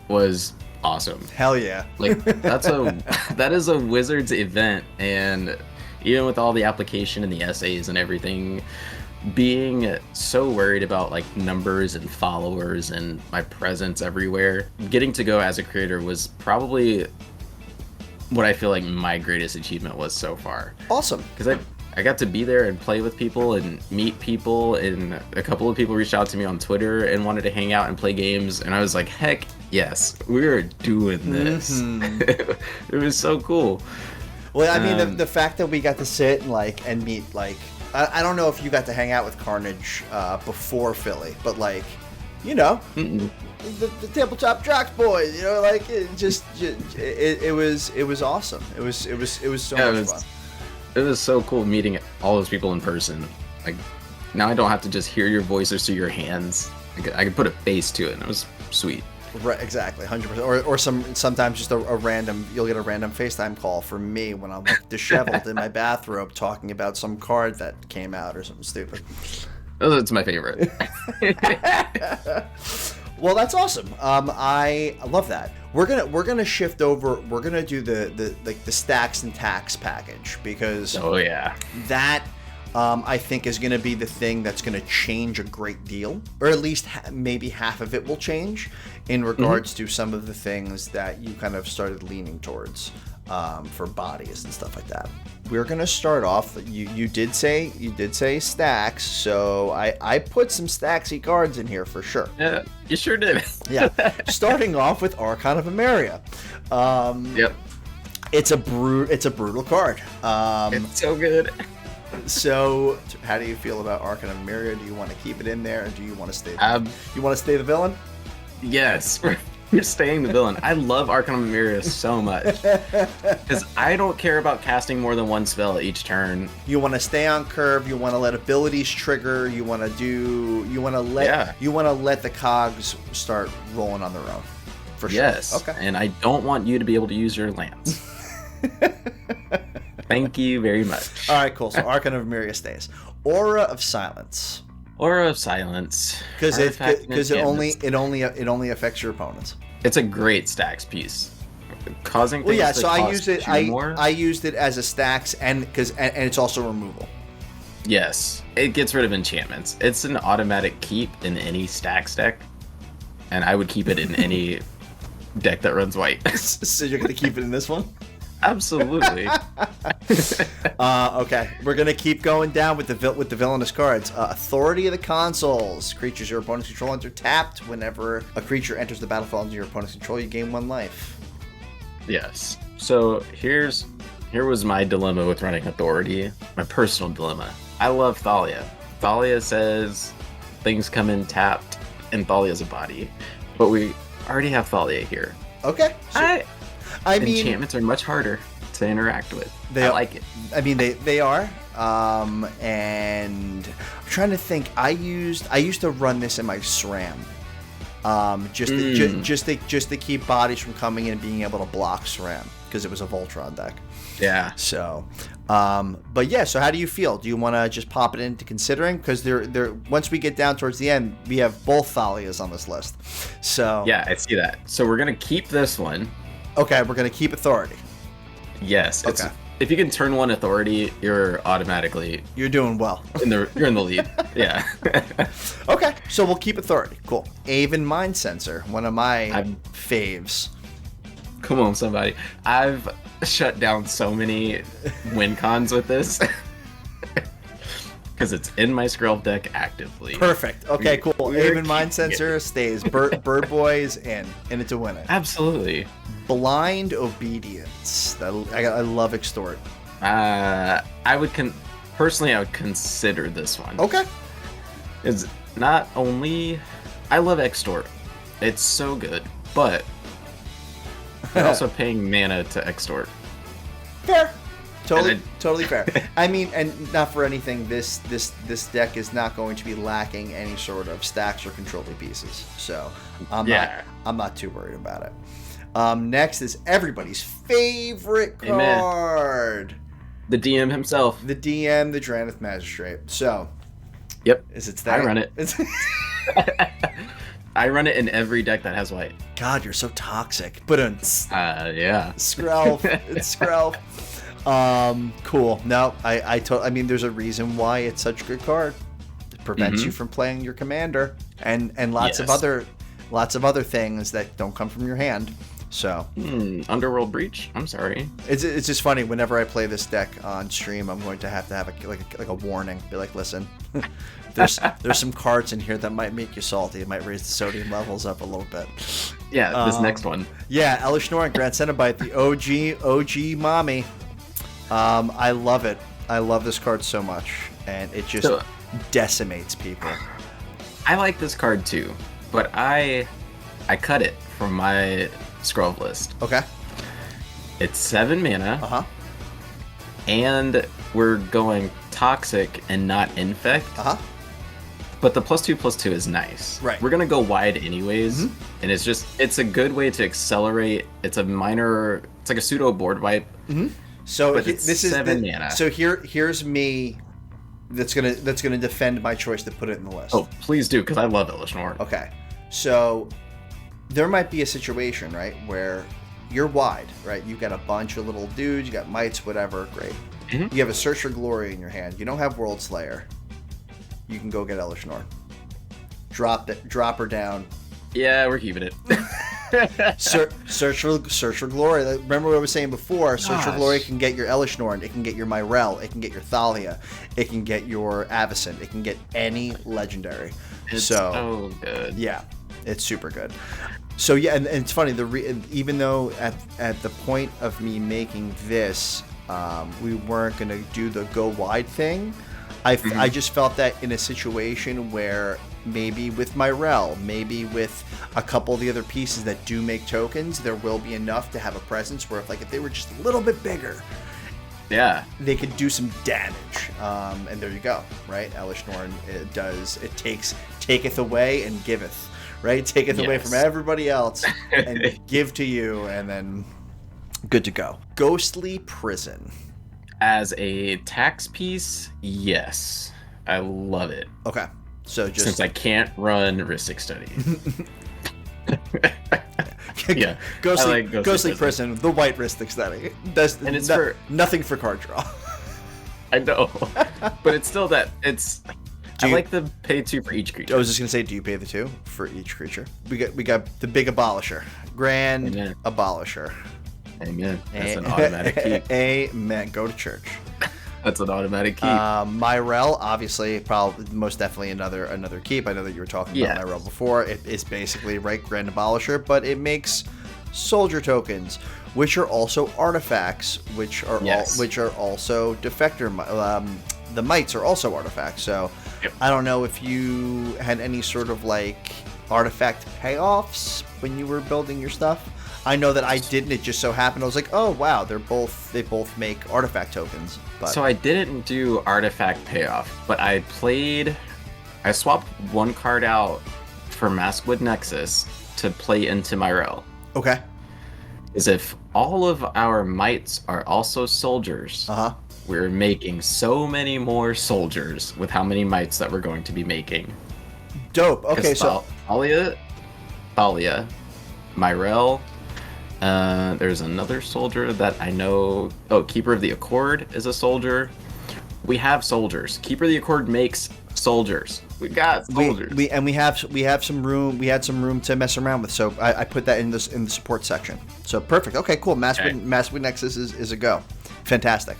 was awesome. Hell yeah. Like, that is a Wizards event, and even with all the application and the essays and everything, being so worried about like numbers and followers and my presence everywhere, getting to go as a creator was probably what I feel like my greatest achievement was so far. Awesome. Because I got to be there and play with people and meet people, and a couple of people reached out to me on Twitter and wanted to hang out and play games, and I was like, heck yes, we're doing this. It was so cool. Well, I mean, the fact that we got to sit and meet, I don't know if you got to hang out with Carnage before Philly, but the tabletop jocks boys, it was awesome. It was so much fun. It was so cool meeting all those people in person. Like, now I don't have to just hear your voice or see your hands. I could put a face to it, and it was sweet. Right, exactly, 100%. Or sometimes just you'll get a random FaceTime call from me when I'm disheveled in my bathrobe talking about some card that came out or something stupid. It's my favorite. Well, that's awesome. I love that. We're gonna shift over. We're gonna do the stacks and tax package because that I think is gonna be the thing that's gonna change a great deal, or at least maybe half of it will change in regards to some of the things that you kind of started leaning towards for bodies and stuff like that. We're gonna start off. You did say stacks, so I put some stacksy cards in here for sure. Yeah, you sure did. Yeah, starting off with Archon of Emeria. Yep. It's a brutal card. It's so good. So, how do you feel about Archon of Emeria? Do you want to keep it in there, or do you want to stay? You want to stay the villain? Yes. You're staying the villain. I love Archon of Emeria so much because I don't care about casting more than one spell each turn. You want to stay on curve. You want to let abilities trigger. You want to let the cogs start rolling on their own. For sure. Yes. Okay. And I don't want you to be able to use your lands. Thank you very much. All right, cool. So Archon of Emeria stays. Aura of Silence. Aura of Silence. Because it only affects your opponents. It's a great stacks piece. Causing things well, yeah. that So cost I used it as a stacks and it's also removal. Yes, it gets rid of enchantments. It's an automatic keep in any stacks deck, and I would keep it in any deck that runs white. So you're gonna keep it in this one? Absolutely. Okay, we're gonna keep going down with the villainous cards. Authority of the Consuls. Creatures your opponent's control enter tapped. Whenever a creature enters the battlefield under your opponent's control, you gain 1 life. Yes. So here was my dilemma with running Authority. My personal dilemma. I love Thalia. Thalia says things come in tapped, and Thalia's a body, but we already have Thalia here. Okay. So, I mean, enchantments are much harder to interact with. I like it. I mean, they are. And I'm trying to think. I used to run this in my SRAM. Just to keep bodies from coming in and being able to block SRAM because it was a Voltron deck. Yeah. So, but yeah. So how do you feel? Do you want to just pop it into considering? Because they're once we get down towards the end, we have both Thalias on this list. So yeah, I see that. So we're gonna keep this one. Okay, we're gonna keep Authority. Yes. Okay. If you can turn 1 Authority, you're doing well. You're in the lead. Yeah. Okay, so we'll keep Authority. Cool. Aven Mind Sensor, one of my faves. Come on, somebody. I've shut down so many win cons with this. Because it's in my Skrelv deck actively. Perfect. Okay, cool. Aven Mind Sensor stays. Bird Boy is in, and it's a winner. Absolutely. Blind Obedience. I love Extort. I would consider this one. Okay. It's not only I love Extort. It's so good, but you're also paying mana to Extort. Fair. Totally fair. I mean, and not for anything, this deck is not going to be lacking any sort of stacks or controlling pieces. So I'm not too worried about it. Next is everybody's favorite card. The DM himself. The DM, the Drannith Magistrate. So, yep. Is it that? I run it. I run it in every deck that has white. God, you're so toxic. But yeah. Skrelv. It's Skrelv. Cool. No, I mean, there's a reason why it's such a good card. It prevents you from playing your commander and lots of other things that don't come from your hand. So Underworld Breach. I'm sorry. It's just funny. Whenever I play this deck on stream, I'm going to have a warning. Be like, listen, there's some cards in here that might make you salty. It might raise the sodium levels up a little bit. Yeah, this next one. Yeah, Elishnorn and Grand Cenobite, the OG mommy. I love it. I love this card so much, and it just decimates people. I like this card too, but I cut it from my Skrelv list. Okay. It's 7 mana. Uh-huh. And we're going Toxic and not Infect. Uh-huh. But the +2/+2 is nice. Right. We're gonna go wide anyways, and it's a good way to accelerate. It's like a pseudo board wipe. So but this is 7 mana. So here's me that's gonna defend my choice to put it in the list. Oh, please do, because I love Elesh Norn. Okay, so there might be a situation, right, where you're wide, right? You've got a bunch of little dudes, you got mites, whatever, great. Mm-hmm. You have a Search for Glory in your hand. You don't have World Slayer. You can go get Elesh Norn. Drop her down. Yeah, we're keeping it. Search for Glory. Remember what I was saying before? Search for Glory can get your Elesh Norn. It can get your Myrel. It can get your Thalia. It can get your Avacyn. It can get any legendary. It's so good. Yeah, it's super good. So yeah, and it's funny. Even though at the point of me making this, we weren't gonna do the go wide thing. I just felt that in a situation where maybe with Myrel, maybe with a couple of the other pieces that do make tokens, there will be enough to have a presence where if they were just a little bit bigger, yeah, they could do some damage. And there you go, right? Elesh Norn, taketh away and giveth, right? Taketh away from everybody else and give to you, and then good to go. Ghostly Prison. As a tax piece, yes. I love it. Okay. So just since I can't run Rhystic Study. Yeah. Ghostly Prison, the white Rhystic Study. And it's for nothing for card draw. I know. But it's still that I like the pay 2 for each creature. I was just gonna say, do you pay the 2 for each creature? We got the big abolisher. Grand abolisher. Amen. That's an automatic keep. Amen. Go to church. That's an automatic keep. Myrel, obviously, probably most definitely another keep. I know that you were talking about Myrel before. It is basically Grand Abolisher, but it makes soldier tokens, which are also artifacts, which are also defector. The mites are also artifacts. So I don't know if you had any sort of like artifact payoffs when you were building your stuff. I know that I didn't. It just so happened I was like, oh wow, they both make artifact tokens. But so I didn't do artifact payoff, but I swapped one card out for Maskwood Nexus to play into Myrel. Okay. Is if all of our mites are also soldiers, we're making so many more soldiers with how many mites that we're going to be making. Dope. Okay, so Thalia, Myrel. There's another soldier that I know. Oh, Keeper of the Accord is a soldier. We have soldiers. Keeper of the Accord makes soldiers. We got soldiers. We have some room. We had some room to mess around with. So I put that in the support section. So perfect. Okay, cool. Maskwood Nexus is a go. Fantastic.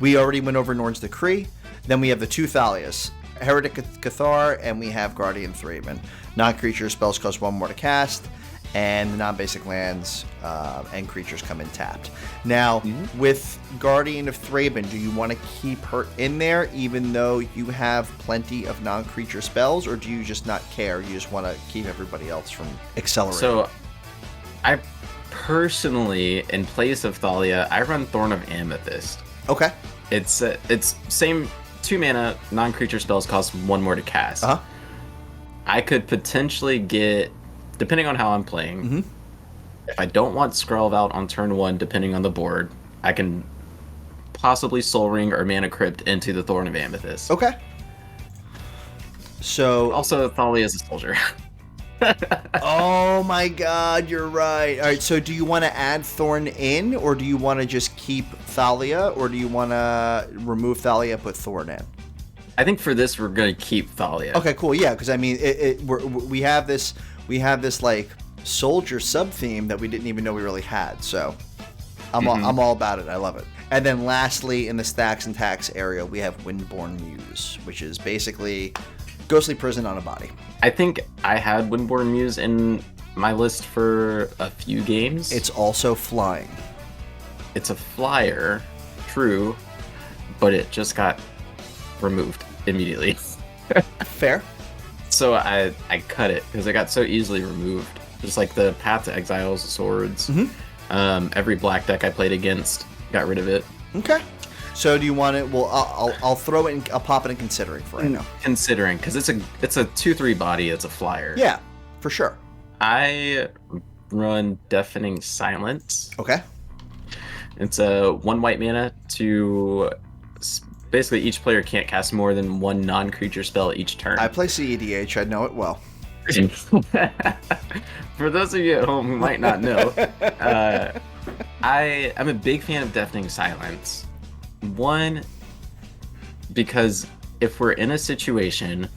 We already went over Norn's Decree. Then we have the 2 Thalias, Heretic Cathar, and we have Guardian Thraben. Non-creature spells cost 1 more to cast. And the non-basic lands and creatures come in tapped. Now, with Guardian of Thraben, do you want to keep her in there even though you have plenty of non-creature spells, or do you just not care? You just want to keep everybody else from accelerating? So, I personally, in place of Thalia, I run Thorn of Amethyst. Okay. It's same 2 mana, non-creature spells cost 1 more to cast. I could potentially get, depending on how I'm playing, if I don't want Skrelv out on turn 1, depending on the board, I can possibly Soul Ring or Mana Crypt into the Thorn of Amethyst. Okay. So also, Thalia is a soldier. Oh my god, you're right. All right, so do you want to add Thorn in, or do you want to just keep Thalia, or do you want to remove Thalia and put Thorn in? I think for this, we're going to keep Thalia. Okay, cool. Yeah, because I mean, we have this like soldier sub theme that we didn't even know we really had. So I'm all about it. I love it. And then lastly, in the stacks and tax area, we have Windborn Muse, which is basically Ghostly Prison on a body. I think I had Windborn Muse in my list for a few games. It's also flying. It's a flyer, true, but it just got removed immediately. Fair. So I cut it because it got so easily removed. Just like the Path to Exile's Swords. Every black deck I played against got rid of it. Okay. So do you want it? Well, I'll throw it. I'll pop it in considering for right now. Considering, because it's a 2/3 body. It's a flyer. Yeah, for sure. I run Deafening Silence. Okay. It's a 1 white mana to basically each player can't cast more than one non-creature spell each turn. I play CEDH. I know it well. For those of you at home who might not know, I'm a big fan of Deafening Silence. One, because if we're in a situation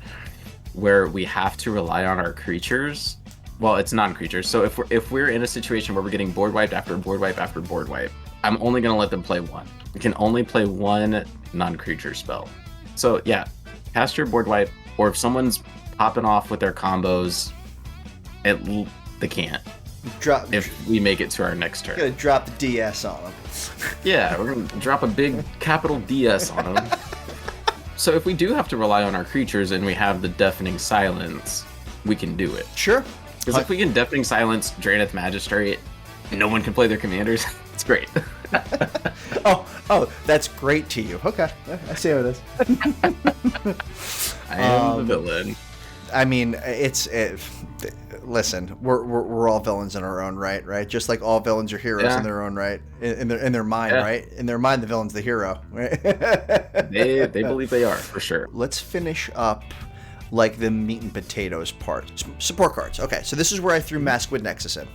where we have to rely on our creatures, well, it's non-creatures. So if we're in a situation where we're getting board wiped after board wipe after board wipe, I'm only gonna let them play one. We can only play one non-creature spell. So yeah, cast your board wipe, or if someone's popping off with their combos, they can't. If we make it to our next turn. Gonna drop the DS on them. Yeah, we're gonna drop a big capital DS on them. So if we do have to rely on our creatures and we have the Deafening Silence, we can do it. Sure. Because if we can Deafening Silence Draenith Magistrate, no one can play their commanders, it's great. Oh, that's great to you. Okay, I see how it is. I am the villain. I mean, listen, we're all villains in our own right? Just like all villains are heroes in their own right, in their mind, right? In their mind, the villain's the hero. Right? They believe they are, for sure. Let's finish up like the meat and potatoes part. Support cards. Okay, so this is where I threw Maskwood Nexus in.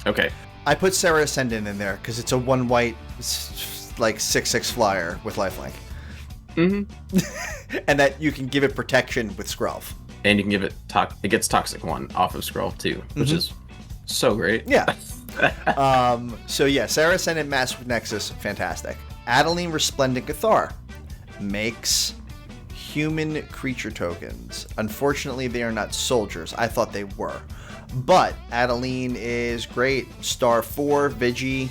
Okay. I put Serra Ascendant in there because it's a 1-white, like 6/6 flyer with lifelink. Mm-hmm. And that you can give it protection with Skrelv. And you can give it it gets Toxic 1 off of Skrelv too, which is so great. Yeah. So yeah, Serra Ascendant Maskwood Nexus, fantastic. Adeline Resplendent Cathar makes human creature tokens. Unfortunately, they are not soldiers. I thought they were. But Adeline is great. Star 4, Vigi,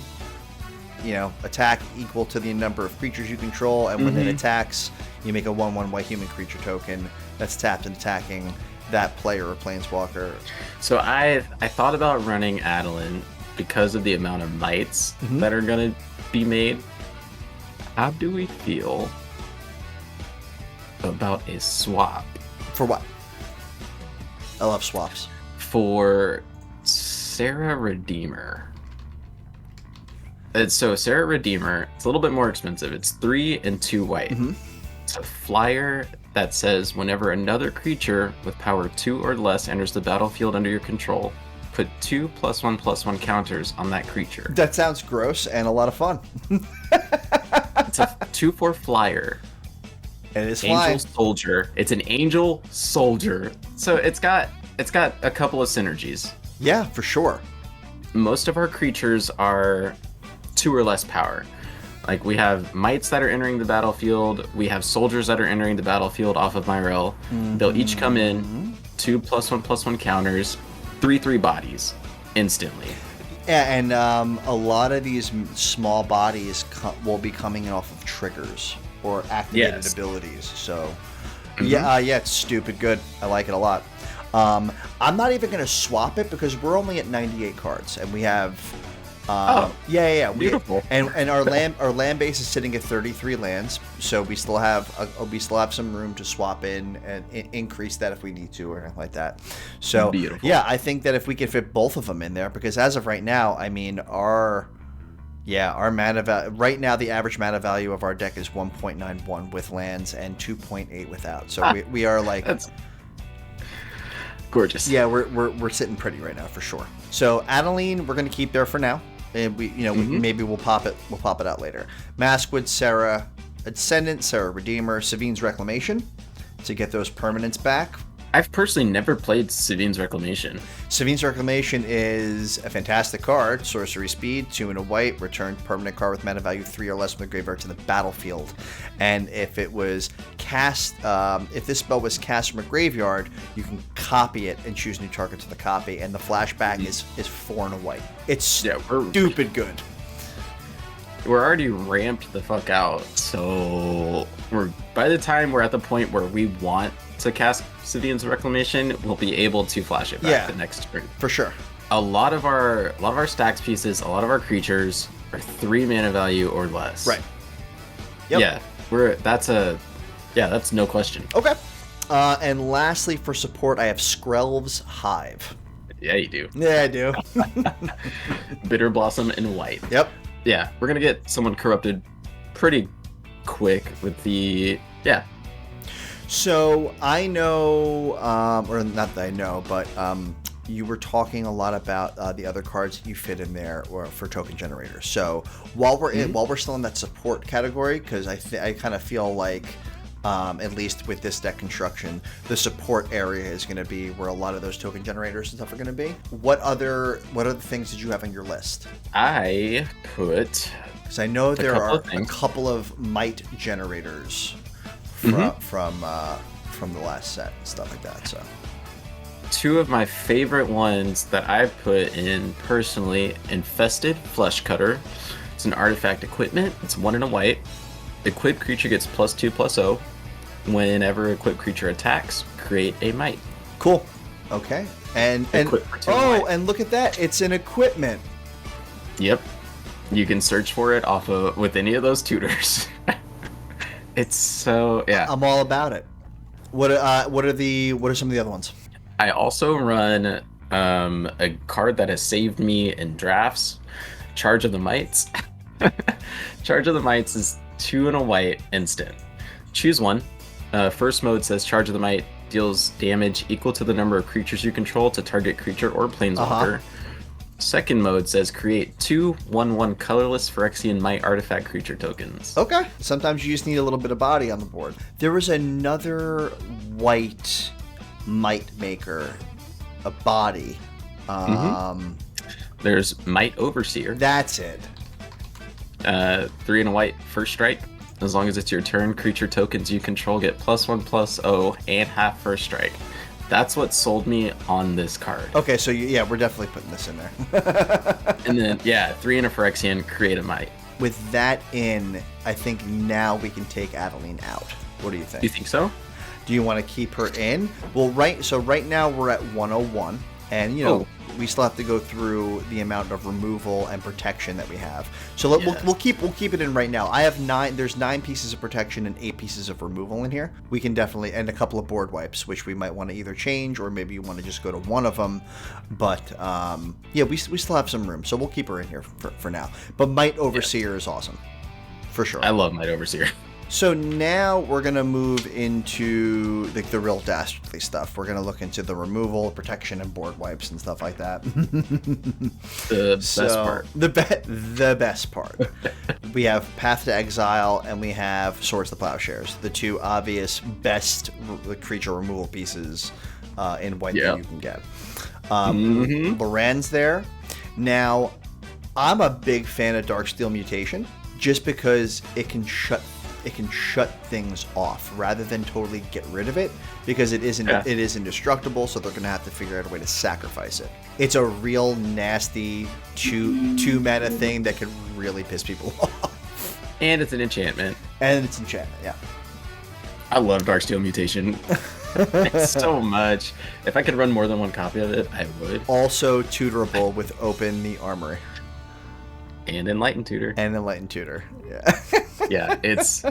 attack equal to the number of creatures you control, and when it attacks, you make a 1/1 white human creature token that's tapped and attacking that player or planeswalker. So I thought about running Adeline because of the amount of mites that are going to be made. How do we feel about a swap? For what? I love swaps. For Serra Redeemer. So Serra Redeemer, it's a little bit more expensive. It's 3 and 2 white. It's a flyer that says whenever another creature with power 2 or less enters the battlefield under your control, put 2 +1/+1 counters on that creature. That sounds gross and a lot of fun. It's a 2/4 flyer. And it's Angel flying. Soldier. It's an Angel Soldier. So it's got a couple of synergies. Yeah, for sure. Most of our creatures are 2 or less power. Like we have mites that are entering the battlefield. We have soldiers that are entering the battlefield off of Myrel. They'll each come in 2 +1/+1 counters, 3/3 bodies instantly. Yeah, and a lot of these small bodies will be coming off of triggers or activated abilities. So yeah, it's stupid good. I like it a lot. I'm not even going to swap it because we're only at 98 cards, and we have beautiful. And our land base is sitting at 33 lands, so we still have some room to swap in and increase that if we need to or anything like that. So beautiful. Yeah, I think that if we can fit both of them in there, because as of right now, I mean our mana value right now, the average mana value of our deck is 1.91 with lands and 2.8 without. So we are like. That's gorgeous. Yeah, we're sitting pretty right now for sure. So Adeline, we're gonna keep there for now, and maybe we'll pop it out later. Maskwood, Serra Ascendant, Serra Redeemer, Savine's Reclamation to get those permanents back. I've personally never played Savine's Reclamation. Savine's Reclamation is a fantastic card. Sorcery speed, 2 and a white, return permanent card with mana value 3 or less from the graveyard to the battlefield. And if it was cast, if this spell was cast from a graveyard, you can copy it and choose new target to the copy. And the flashback is 4 and a white. It's stupid good. We're already ramped the fuck out, so by the time we're at the point where we want to cast Savine's Reclamation, we'll be able to flash it back the next turn. For sure. A lot of our stacks pieces, a lot of our creatures are 3 mana value or less. Right. Yep. Yeah. That's no question. Okay. And lastly, for support, I have Skrelv's Hive. Yeah, you do. Yeah, I do. Bitter Blossom in white. Yep. Yeah, we're gonna get someone corrupted pretty quick with the So I know, or not that I know, but you were talking a lot about the other cards that you fit in there or for token generators. So while we're still in that support category, because I kind of feel like at least with this deck construction, the support area is going to be where a lot of those token generators and stuff are going to be. What other things did you have on your list? I put, because I know there are a couple of might generators from the last set and stuff like that. So two of my favorite ones that I've put in personally: Infested Flesh Cutter. It's an artifact equipment. It's 1 and a white. Equipped creature gets +2/+0. Whenever equipped creature attacks, create a might. Cool. Okay. And and look at that! It's an equipment. Yep. You can search for it with any of those tutors. It's so I'm all about it. What are some of the other ones? I also run a card that has saved me in drafts. Charge of the Mites. Charge of the Mites is 2 and a white instant. Choose one. First mode says Charge of the Mite deals damage equal to the number of creatures you control to target creature or planeswalker. Second mode says create 2 1/1 colorless Phyrexian Might artifact creature tokens. Okay. Sometimes you just need a little bit of body on the board. There was another white Might maker, a body. There's Might Overseer. That's it. 3 and a white, first strike. As long as it's your turn, creature tokens you control get +1/+0 and half first strike. That's what sold me on this card. Okay, so we're definitely putting this in there. And then 3 and a Phyrexian, create a Might. With that in, I think now we can take Adeline out. What do you think? You think so? Do you want to keep her in? Well, right now we're at 101, and we still have to go through the amount of removal and protection that we have. So we'll keep it in right now. I have 9. There's 9 pieces of protection and 8 pieces of removal in here. We can definitely, and a couple of board wipes, which we might want to either change or maybe you want to just go to one of them. But we still have some room, so we'll keep her in here for now. But Might Overseer is awesome, for sure. I love Might Overseer. So now we're going to move into the real dastardly stuff. We're going to look into the removal, protection, and board wipes and stuff like that. The best part. The best part. We have Path to Exile and we have Swords to Plowshares, the two obvious best creature removal pieces in white that you can get. Loran's there. Now, I'm a big fan of Darksteel Mutation just because it can shut things off rather than totally get rid of it, because it is indestructible, so they're going to have to figure out a way to sacrifice it. It's a real nasty two mana thing that could really piss people off. And it's an enchantment. Yeah. I love Darksteel Mutation. So much. If I could run more than one copy of it, I would. Also tutorable with Open the Armory. And Enlightened Tutor. Yeah. Yeah, it's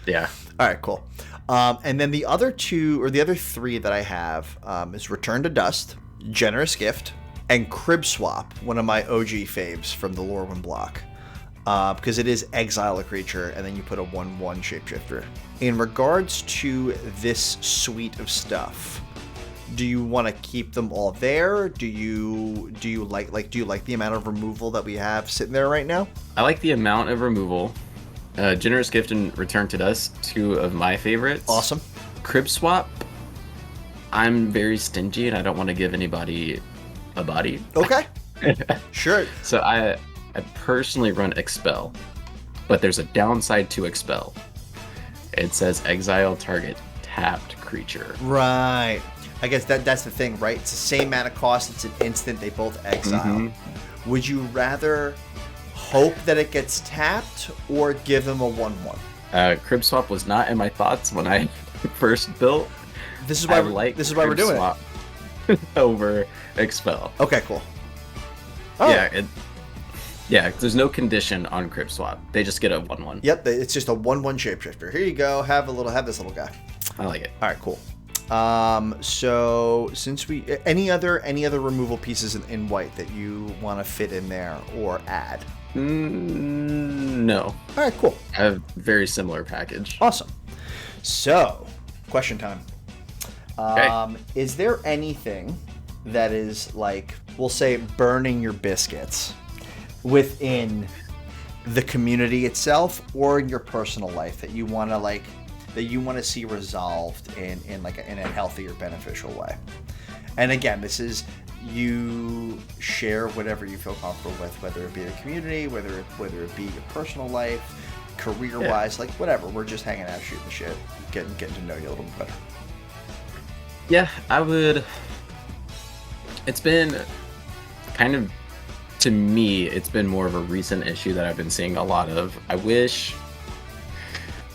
yeah. All right, cool. And then the other 3 that I have is Return to Dust, Generous Gift, and Crib Swap, one of my OG faves from the Lorwyn block. Because it is exile a creature, and then you put a 1/1 shapeshifter. In regards to this suite of stuff, do you want to keep them all there? Do you like the amount of removal that we have sitting there right now? I like the amount of removal. Generous Gift and Return to Dust, 2 of my favorites. Awesome. Crib Swap, I'm very stingy and I don't want to give anybody a body. Okay. Sure. So I personally run Expel, but there's a downside to Expel. It says exile target tapped creature. Right. I guess that's the thing, right? It's the same mana cost. It's an instant. They both exile. Would you rather hope that it gets tapped or give them a 1/1? Crib Swap was not in my thoughts when I first built. This is why we're doing swap it over Expel. Okay, cool. Oh. Yeah, there's no condition on Crib Swap. They just get a 1/1. Yep, it's just a 1/1 shapeshifter. Here you go. Have this little guy. I like it. All right, cool. So since any other removal pieces in white that you want to fit in there or add? No. All right, cool. I have very similar package. Awesome. So, question time. Okay. Is there anything that is like, we'll say, burning your biscuits within the community itself or in your personal life that you want to see resolved in a healthier, beneficial way? And again, this is, you share whatever you feel comfortable with, whether it be the community, whether it be your personal life, career-wise, like whatever. We're just hanging out, shooting the shit, getting to know you a little bit better. Yeah, I would. It's been kind of, to me, it's been more of a recent issue that I've been seeing a lot of. I wish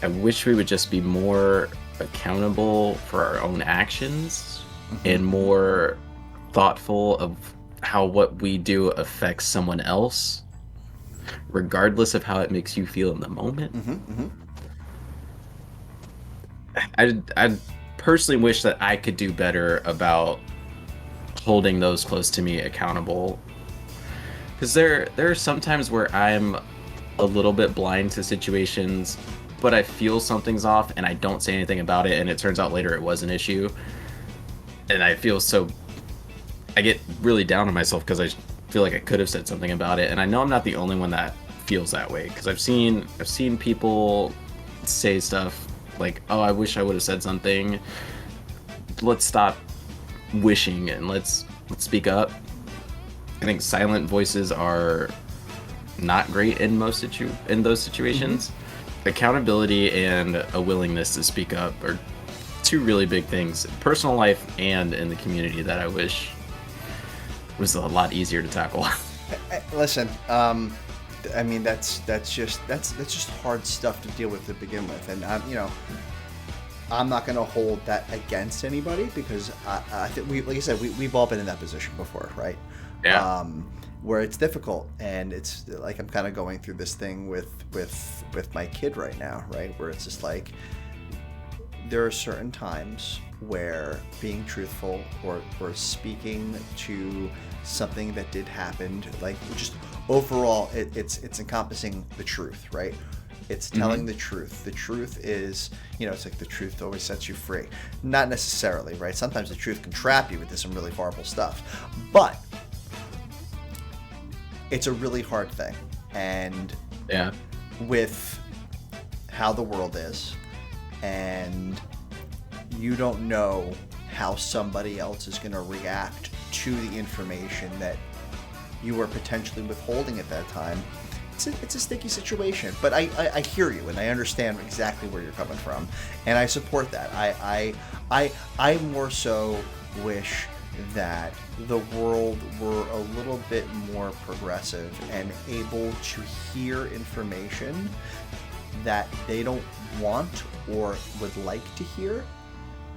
we would just be more accountable for our own actions and more thoughtful of how what we do affects someone else, regardless of how it makes you feel in the moment. I personally wish that I could do better about holding those close to me accountable, because there are some times where I'm a little bit blind to situations, but I feel something's off and I don't say anything about it, and it turns out later it was an issue, and I get really down on myself because I feel like I could have said something about it. And I know I'm not the only one that feels that way, because I've seen people say stuff like, oh, I wish I would have said something. Let's stop wishing and let's speak up. I think silent voices are not great in those situations. Accountability and a willingness to speak up are two really big things in personal life and in the community that I wish was a lot easier to tackle. Listen, I mean, that's just hard stuff to deal with to begin with, and I'm not going to hold that against anybody, because I think like I said, we've all been in that position before, right? Yeah. Where it's difficult, and it's like I'm kind of going through this thing with my kid right now, right? Where it's just like, there are certain times where being truthful or speaking to something that did happen, like just overall, it's encompassing the truth, right? It's telling the truth. The truth is, it's like the truth always sets you free. Not necessarily, right? Sometimes the truth can trap you into some really horrible stuff. But it's a really hard thing. And Yeah. with how the world is, and you don't know how somebody else is going to react to the information that you were potentially withholding at that time. It's a sticky situation, but I hear you, and I understand exactly where you're coming from, and I support that. I more so wish that the world were a little bit more progressive and able to hear information that they don't want or would like to hear,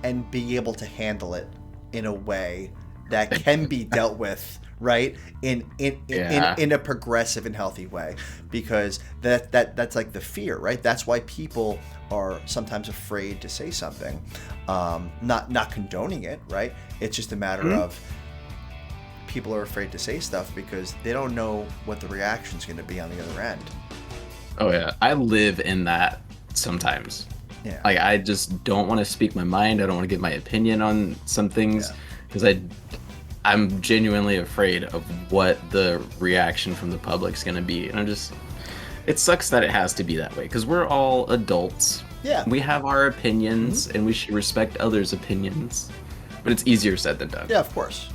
and be able to handle it in a way that can be dealt with, right, in a progressive and healthy way, because that's like the fear, right? That's why people are sometimes afraid to say something, not condoning it, right? It's just a matter of people are afraid to say stuff because they don't know what the reaction's going to be on the other end. Oh yeah, I live in that sometimes. Yeah. Like, I just don't want to speak my mind. I don't want to give my opinion on some things, because I'm genuinely afraid of what the reaction from the public's going to be. And it sucks that it has to be that way, because we're all adults. Yeah. We have our opinions, and we should respect others' opinions. But it's easier said than done. Yeah, of course.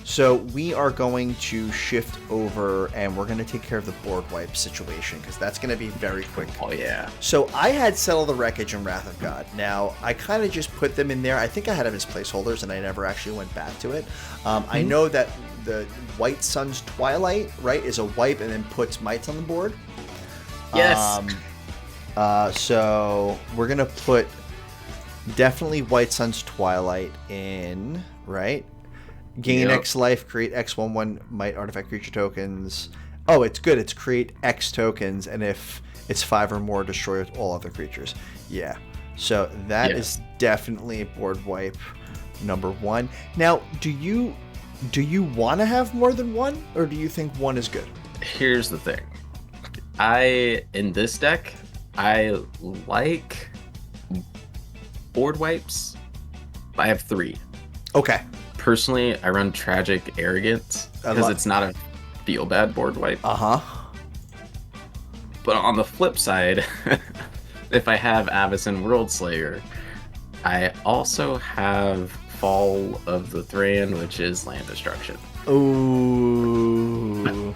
So we are going to shift over, and we're going to take care of the board wipe situation, because that's going to be very quick. Oh, yeah. So I had Settle the Wreckage and Wrath of God. Now, I kind of just put them in there. I think I had them as placeholders, and I never actually went back to it. I know that the White Sun's Twilight, right, is a wipe and then puts mites on the board. Yes. So we're going to put definitely White Sun's Twilight in, right? Gain X life, create X1/1 might artifact creature tokens. Oh, it's good. It's create X tokens, and if it's 5 or more, destroy all other creatures. Yeah. So that is definitely a board wipe number 1. Now, do you want to have more than one, or do you think one is good? Here's the thing. In this deck, I like board wipes. I have 3. Okay. Personally, I run Tragic Arrogance because it's not a feel bad board wipe. But on the flip side, if I have Avacyn Worldslayer, I also have Fall of the Thran, which is land destruction. Ooh.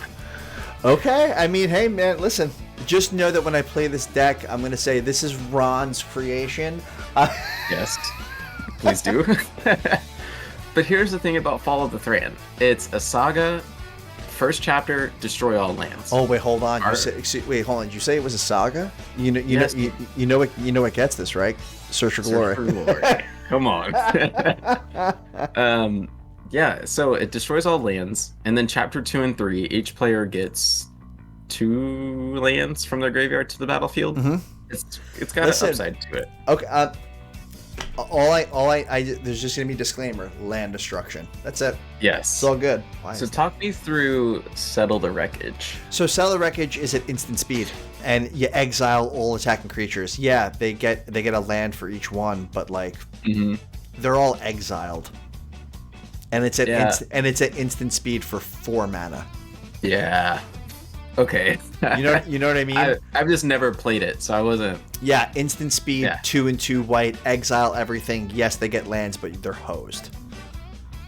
Okay. I mean, hey, man, listen. Just know that when I play this deck, I'm going to say this is Ron's creation. Yes. Please do. But here's the thing about Fall of the Thran. It's a saga. First chapter, destroy all lands. Oh, wait, hold on. Wait, hold on. Did you say it was a saga? You know what gets this, right? Search for Glory. Come on. Yeah, so it destroys all lands, and then chapter 2 and 3, each player gets 2 lands from their graveyard to the battlefield. Mm-hmm. It's got an upside to it. Okay. There's just gonna be a disclaimer: land destruction. That's it. Yes. It's all good. So talk me through Settle the Wreckage. So Settle the Wreckage is at instant speed, and you exile all attacking creatures. Yeah, they get a land for each one, but like they're all exiled, and it's at instant speed for 4 mana. Yeah. Okay. You know what I mean? I've just never played it, so I wasn't. Yeah, instant speed, 2 and 2 white, exile everything. Yes, they get lands, but they're hosed.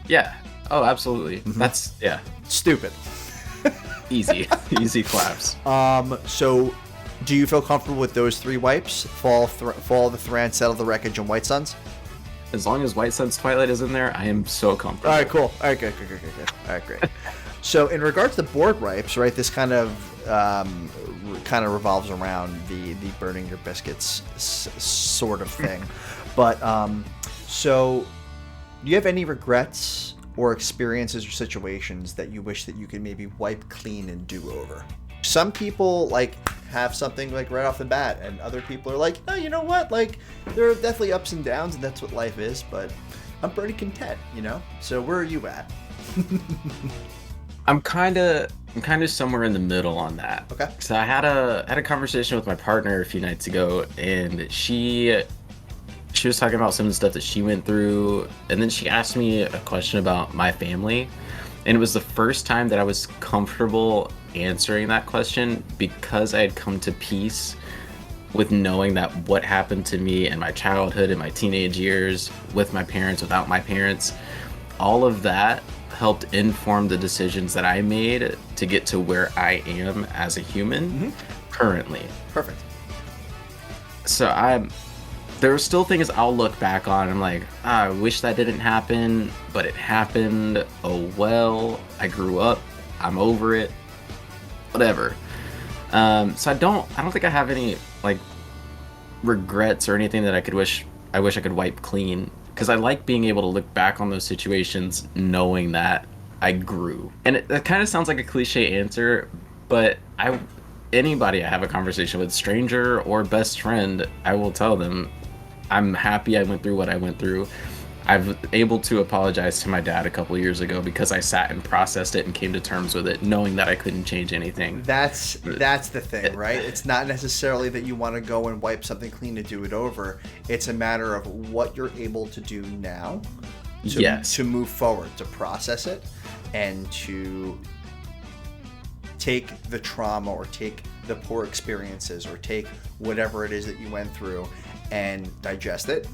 Yeah. Oh, absolutely. That's stupid. Easy claps. So, do you feel comfortable with those 3 wipes? Fall of the Thran, Settle the Wreckage, and White Suns? As long as White Sun's Twilight is in there, I am so comfortable. All right, cool. All right, good. All right, great. So, in regards to board wipes, right? This kind of revolves around the burning your biscuits sort of thing. But so, do you have any regrets or experiences or situations that you wish that you could maybe wipe clean and do over? Some people like have something like right off the bat, and other people are like, oh, you know what? Like, there are definitely ups and downs, and that's what life is. But I'm pretty content, you know. So where are you at? I'm kind of somewhere in the middle on that. Okay. So I had a conversation with my partner a few nights ago, and she was talking about some of the stuff that she went through, and then she asked me a question about my family, and it was the first time that I was comfortable answering that question because I had come to peace with knowing that what happened to me in my childhood and my teenage years with my parents, without my parents, all of that helped inform the decisions that I made to get to where I am as a human currently. Perfect. So there are still things I'll look back on and I'm like, I wish that didn't happen, but it happened. Oh well, I grew up, I'm over it, whatever. So I don't think I have any like regrets or anything that I wish I could wipe clean, because I like being able to look back on those situations knowing that I grew. And it kind of sounds like a cliche answer, but anybody I have a conversation with, stranger or best friend, I will tell them I'm happy I went through what I went through. I've able to apologize to my dad a couple years ago because I sat and processed it and came to terms with it, knowing that I couldn't change anything. That's the thing, right? It's not necessarily that you want to go and wipe something clean to do it over. It's a matter of what you're able to do now to move forward, to process it, and to take the trauma or take the poor experiences or take whatever it is that you went through and digest it.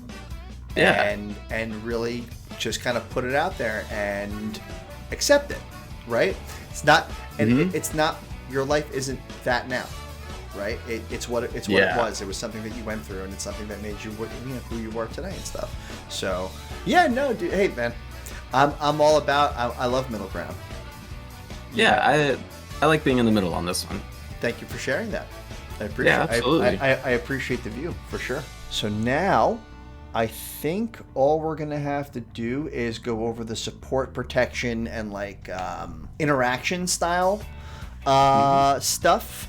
And really just kind of put it out there and accept it, right? It's not, and it's not, your life isn't that now, right? It's what it was. It was something that you went through, and it's something that made you, who you are today and stuff. So yeah, no, dude, hey man, I'm all about, I love middle ground. Yeah, I like being in the middle on this one. Thank you for sharing that. I appreciate it. Absolutely. I appreciate the view for sure. So now, I think all we're going to have to do is go over the support, protection, and like interaction style stuff.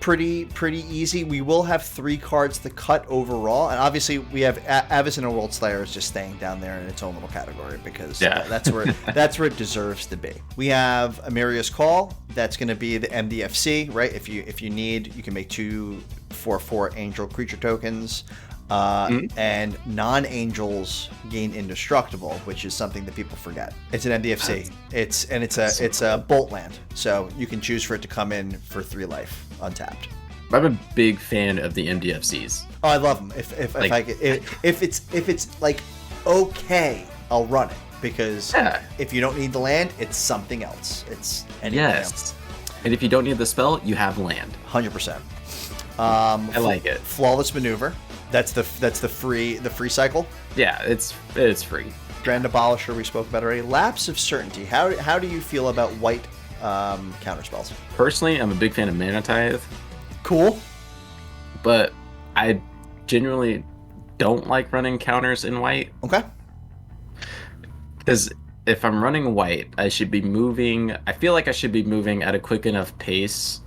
pretty easy. We will have 3 cards to cut overall, and obviously we have Avacyn World Slayer is just staying down there in its own little category because that's where it deserves to be. We have Amiria's Call. That's going to be the MDFC, right? If you need, you can make 2 4/4 angel creature tokens. And non-angels gain indestructible, which is something that people forget. It's an MDFC. It's a bolt land, so you can choose for it to come in for 3 life untapped. I'm a big fan of the MDFCs. Oh, I love them. If it's like okay, I'll run it because if you don't need the land, it's something else. It's anything else. And if you don't need the spell, you have land. 100%. I like it. Flawless Maneuver. That's the free cycle. Yeah, it's free. Grand Abolisher we spoke about already. Lapse of Certainty. How do you feel about white counterspells? Personally, I'm a big fan of Mana Tithe. Cool. But I genuinely don't like running counters in white. Okay. Because if I'm running white, I should be moving. I feel like I should be moving at a quick enough pace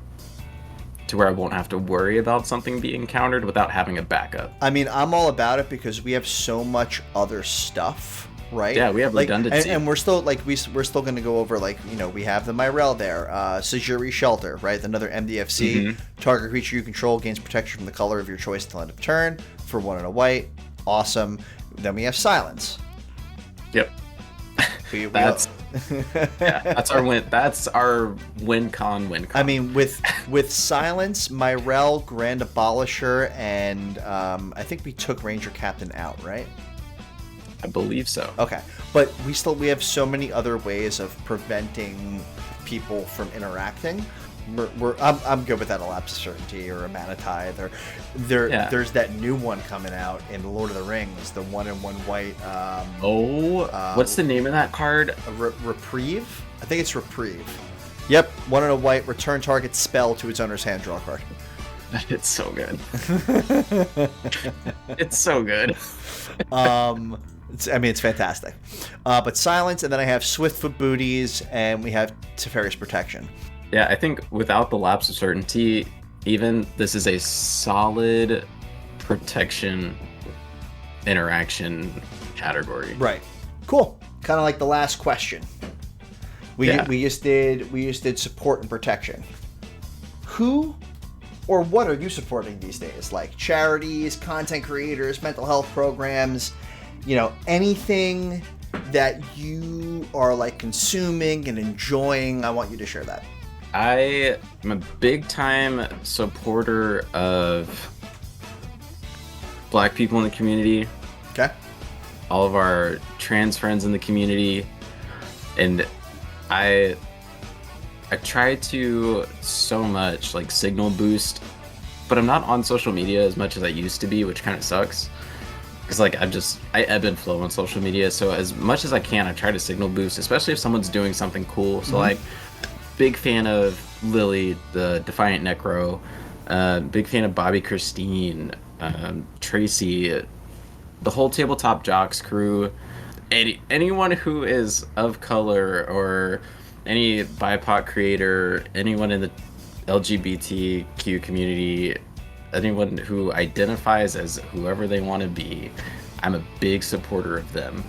to where I won't have to worry about something being countered without having a backup. I mean, I'm all about it because we have so much other stuff, right? Yeah, we have redundancy. And we're still we're still going to go over we have the Myrel there, Sejuri Shelter, right? Another MDFC. Mm-hmm. Target creature you control gains protection from the color of your choice until end of turn for 1 and a white. Awesome. Then we have Silence. Yep. That's our win. That's our win con. I mean, with Silence, Myrel, Grand Abolisher, and I think we took Ranger Captain out, right? I believe so. Okay, but we have so many other ways of preventing people from interacting. I'm good with that. A Lapse of Certainty or a Mana Tithe, or there's that new one coming out in Lord of the Rings, the 1 and 1 white. What's the name of that card? Reprieve. I think it's Reprieve. Yep, 1 and a white. Return target spell to its owner's hand. Draw a card. It's so good. It's so good. It's fantastic. But Silence, and then I have Swiftfoot Booties, and we have Teferi's Protection. Yeah, I think without the Lapse of Certainty, even this is a solid protection interaction category. Right. Cool. Kind of like the last question. We just did support and protection. Who or what are you supporting these days? Like charities, content creators, mental health programs, anything that you are consuming and enjoying. I want you to share that. I am a big time supporter of Black people in the community. Okay. All of our trans friends in the community. And I try to so much signal boost, but I'm not on social media as much as I used to be, which kind of sucks. Because I ebb and flow on social media. So as much as I can, I try to signal boost, especially if someone's doing something cool. So big fan of Lily, the Defiant Necro. Big fan of Bobby Christine, Tracy, the whole Tabletop Jocks crew. Anyone who is of color or any BIPOC creator, anyone in the LGBTQ community, anyone who identifies as whoever they want to be, I'm a big supporter of them.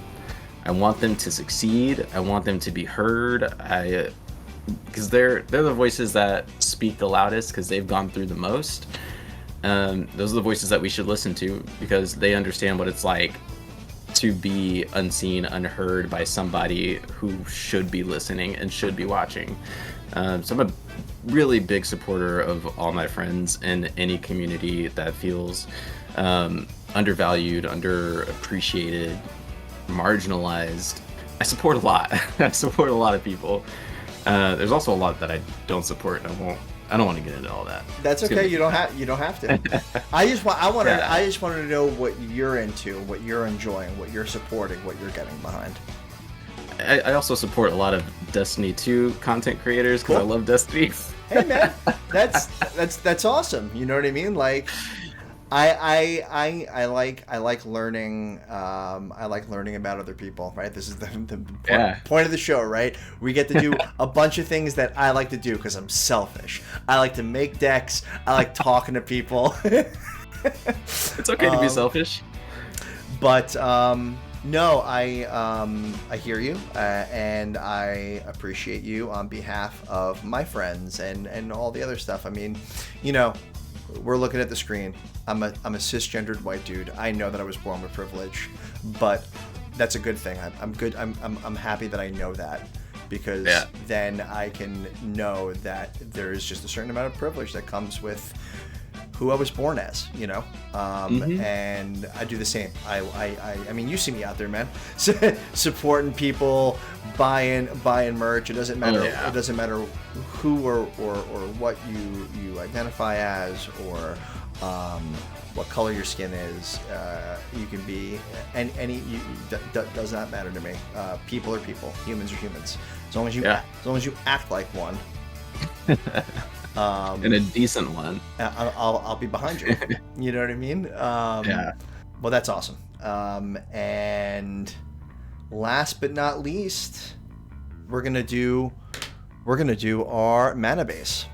I want them to succeed. I want them to be heard. Because they're the voices that speak the loudest because they've gone through the most. Those are the voices that we should listen to because they understand what it's like to be unseen, unheard by somebody who should be listening and should be watching. So I'm a really big supporter of all my friends in any community that feels undervalued, underappreciated, marginalized. I support a lot. I support a lot of people. There's also a lot that I don't support, and I don't want to get into all that. That's okay. You don't have to. I just wanted to know what you're into, what you're enjoying, what you're supporting, what you're getting behind. I also support a lot of Destiny 2 content creators because I love Destiny. Hey man, that's awesome. You know what I mean? I like learning. I like learning about other people, right? This is the point of the show, right? We get to do a bunch of things that I like to do because I'm selfish. I like to make decks. I like talking to people. It's okay to be selfish. But no, I hear you, and I appreciate you on behalf of my friends and all the other stuff. I mean, you know, we're looking at the screen. I'm a cisgendered white dude. I know that I was born with privilege, but that's a good thing. I'm good. I'm happy that I know that, because then I can know that there is just a certain amount of privilege that comes with who I was born as, you know, and I do the same. I mean, you see me out there, man, supporting people, buying merch. It doesn't matter. It doesn't matter who or what you identify as, or what color your skin is. You can be does not matter to me. People are people. Humans are humans. As long as you act like one. And a decent one. I'll be behind you. You know what I mean? Well, that's awesome. And last but not least, we're gonna do our mana base.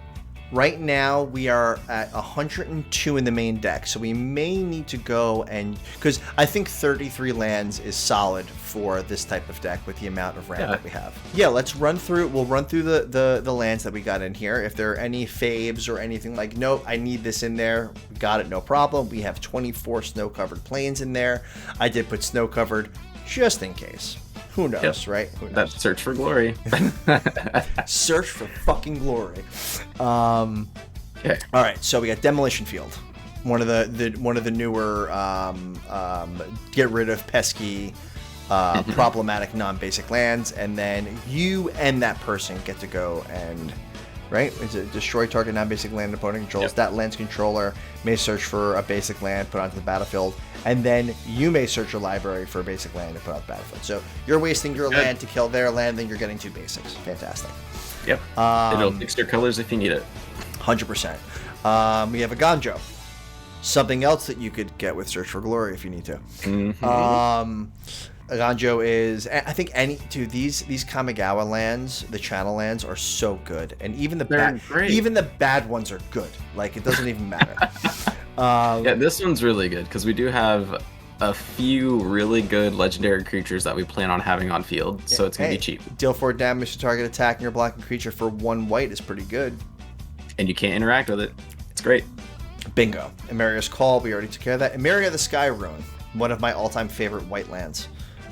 Right now we are at 102 in the main deck, so we may need to go and, because I think 33 lands is solid for this type of deck with the amount of ramp that we have. Yeah, let's run through. We'll run through the lands that we got in here. If there are any faves or anything like, nope, I need this in there, we got it, no problem. We have 24 snow-covered plains in there. I did put snow-covered just in case. Who knows, right? Who knows? That search for glory. Search for fucking glory. Okay. All right. So we got Demolition Field, one of the newer get rid of pesky, problematic non-basic lands, and then you and that person get to go and is it destroy target non-basic land opponent controls. That land's controller may search for a basic land, put onto the battlefield, and then you may search your library for a basic land to put on the battlefield. So you're wasting your land to kill their land, then you're getting 2 basics. Fantastic. Yep. It'll fix your colors if you need it. 100%. We have a Ganjo. Something else that you could get with Search for Glory if you need to. Ganjo is, I think, these Kamigawa lands, the channel lands, are so good, and even the bad ones are good. Like, it doesn't even matter. This one's really good because we do have a few really good legendary creatures that we plan on having on field, so it's gonna be cheap. Deal 4 damage to target attacking or blocking creature for 1 white is pretty good, and you can't interact with it. It's great. Bingo. Emeria's Call, we already took care of that. Emeria the Sky Rune, one of my all-time favorite white lands.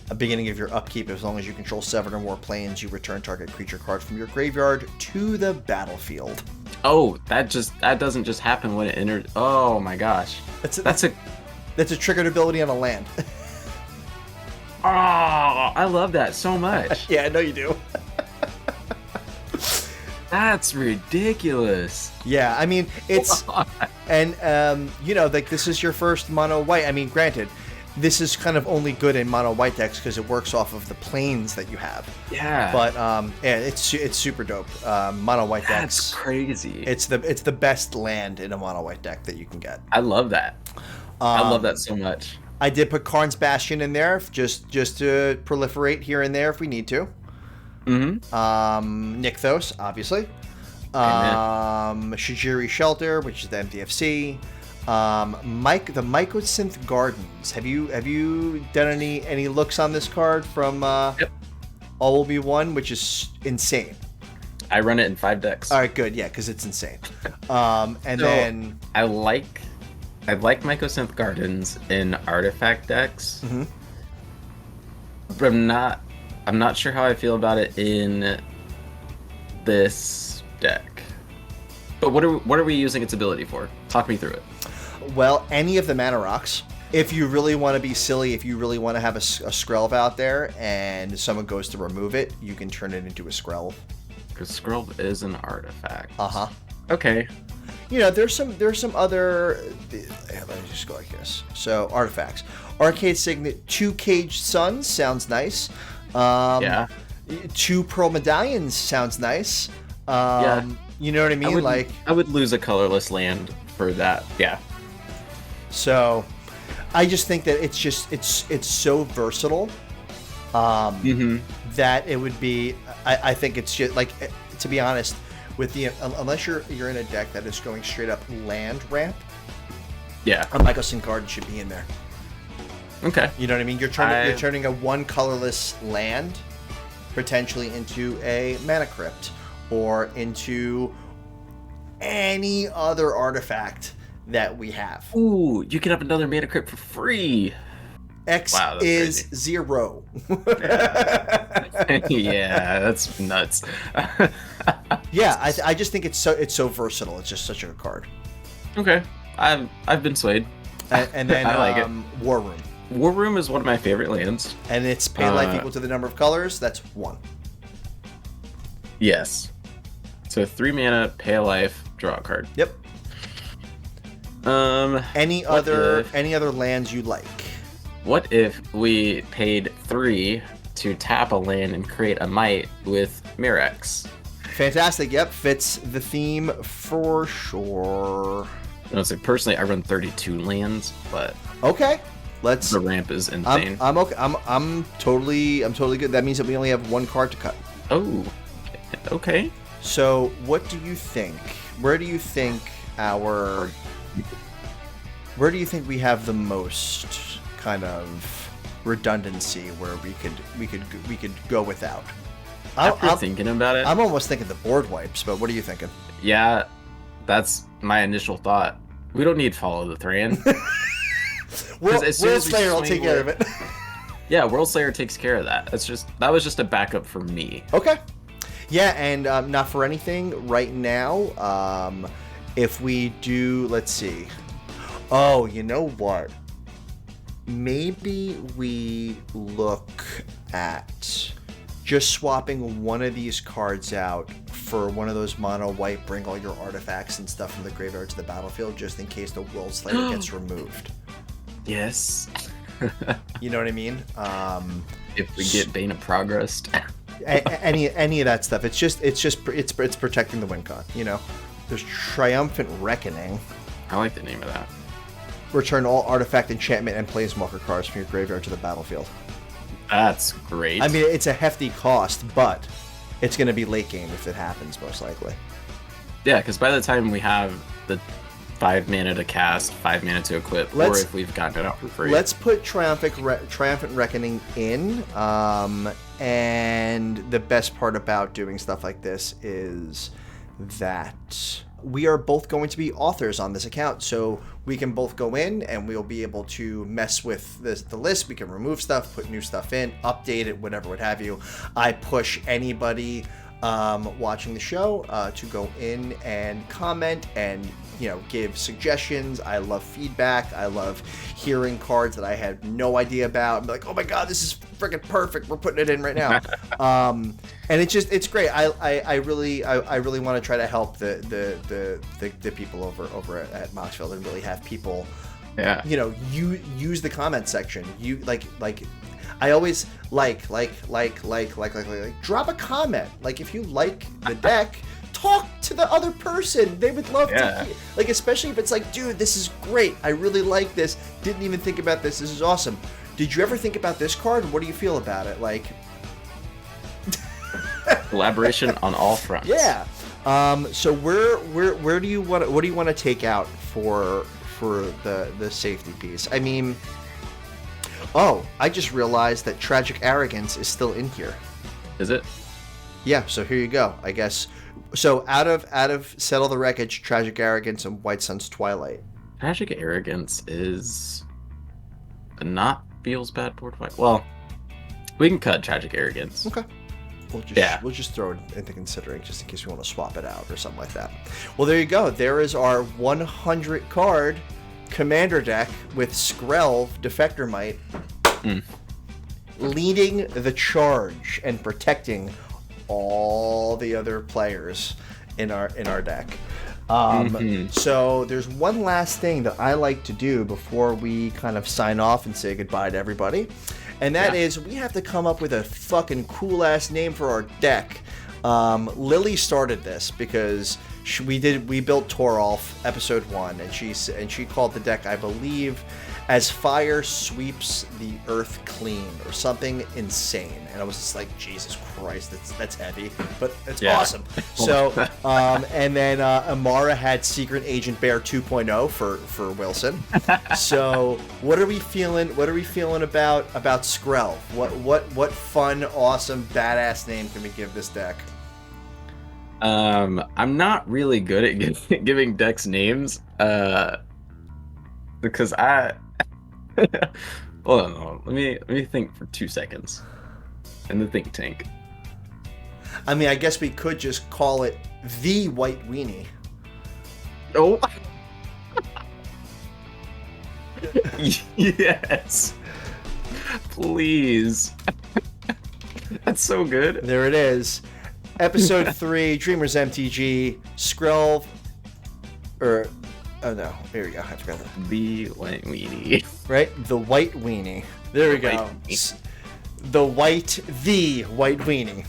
A beginning of your upkeep, as long as you control 7 or more planes, you return target creature card from your graveyard to the battlefield. Oh, that doesn't just happen when it enters. Oh my gosh, that's a triggered ability on a land. Oh, I love that so much. Yeah, I know you do. That's ridiculous. Yeah, I mean, it's and like, this is your first mono white. I mean, granted, this is kind of only good in mono white decks because it works off of the planes that you have. Yeah. But it's super dope. Mono white decks. That's crazy. It's the best land in a mono white deck that you can get. I love that. I love that so much. I did put Karn's Bastion in there just to proliferate here and there if we need to. Nykthos, obviously. Shijiri Shelter, which is the MTFC. The Mycosynth Gardens. Have you done any looks on this card from All Will Be One, which is insane? I run it in 5 decks. All right, good. Yeah, because it's insane. Then I like Mycosynth Gardens in artifact decks. But I'm not sure how I feel about it in this deck. But what are we using its ability for? Talk me through it. Well, any of the mana rocks. If you really want to be silly, if you really want to have a Skrelv out there and someone goes to remove it, you can turn it into a Skrelv. Because Skrelv is an artifact. Okay. There's some other. Let me just go like this. So artifacts. Arcade Signet 2 Caged Suns sounds nice. 2 Pearl Medallions sounds nice. You know what I mean? I would lose a colorless land for that. Yeah. So I just think that it's so versatile that it would be. I think it's just like, to be honest, with the unless you're in a deck that is going straight up land ramp. Yeah. A Mycosynth Garden should be in there. Okay. You know what I mean? You're turning a one colorless land potentially into a mana crypt or into any other artifact that we have. Ooh, you can have another mana crypt for free. X is crazy. 0. Yeah, that's nuts. Yeah, I just think it's so versatile. It's just such a good card. Okay, I've been swayed. And then I like it. War Room. War Room is one of my favorite lands. And it's pay life equal to the number of colors. That's 1. Yes. So 3 mana, pay a life, draw a card. Yep. Any other lands you like? What if we paid 3 to tap a land and create a might with Mirrex? Fantastic. Yep, fits the theme for sure. Personally, I run 32 lands, but okay, the ramp is insane. I'm okay. I'm totally good. That means that we only have 1 card to cut. Oh, okay. So, what do you think? Where do you think we have the most kind of redundancy where we could go without? After thinking about it, I'm almost thinking the board wipes, but what are you thinking? Yeah, that's my initial thought. We don't need Follow the Thran. World Slayer will take care of it. Yeah, World Slayer takes care of that. That was just a backup for me. Okay. Yeah, and not for anything right now. If we do, let's see. Oh, you know what? Maybe we look at just swapping one of these cards out for one of those mono white, bring all your artifacts and stuff from the graveyard to the battlefield, just in case the World Slayer gets removed. Yes. You know what I mean? If we get Bane of Progress. any of that stuff. It's protecting the win con. You know, there's Triumphant Reckoning. I like the name of that. Return all artifact, enchantment, and planeswalker cards from your graveyard to the battlefield. That's great. I mean, it's a hefty cost, but it's going to be late game if it happens, most likely. Yeah, because by the time we have the 5 mana to cast, 5 mana to equip, or if we've gotten it out for free. Let's put Triumphant Reckoning in. And the best part about doing stuff like this is that we are both going to be authors on this account, so we can both go in and we'll be able to mess with the list. We can remove stuff, put new stuff in, update it, whatever, what have you. I push anybody watching the show to go in and comment and give suggestions. I love feedback. I love hearing cards that I had no idea about. I'm like, oh my god, this is freaking perfect. We're putting it in right now. And it's great. I really want to try to help the people over at Moxfield and really have people, you use the comment section. You like. I always like drop a comment. Like if you like the deck, talk to the other person. They would love to hear, especially if it's like, dude, this is great. I really like this. Didn't even think about this. This is awesome. Did you ever think about this card? What do you feel about it? Like collaboration on all fronts. Yeah. So where do you want what do you want to take out for the safety piece? I mean, I just realized that Tragic Arrogance is still in here. Is it? Yeah, so here you go, I guess. So out of Settle the Wreckage, Tragic Arrogance, and White Sun's Twilight. Tragic Arrogance is not feels bad board fight. Well, we can cut Tragic Arrogance. Okay. We'll just throw it into considering just in case we want to swap it out or something like that. Well, there you go. There is our 100 card commander deck with Skrelv, Defector Might, leading the charge and protecting all the other players in our deck. So there's one last thing that I like to do before we kind of sign off and say goodbye to everybody, and that is we have to come up with a fucking cool ass name for our deck. Lily started this because We built Torolf episode 1, and she called the deck, I believe, as Fire Sweeps the Earth Clean or something insane. And I was just like, Jesus Christ, that's heavy, but it's awesome. So and then Amara had Secret Agent Bear 2.0 for Wilson. So what are we feeling about Skrelv? What fun, awesome, badass name can we give this deck? I'm not really good at giving decks names because hold on. Let me think for 2 seconds in the think tank. I mean, I guess we could just call it the White Weenie. Oh. Yes. Please. That's so good. There it is. Episode 3, Dreamers MTG, Skrelv, or, oh no, here we go, I forgot that. The White Weenie. Right? The White Weenie. There we go. The White Weenie.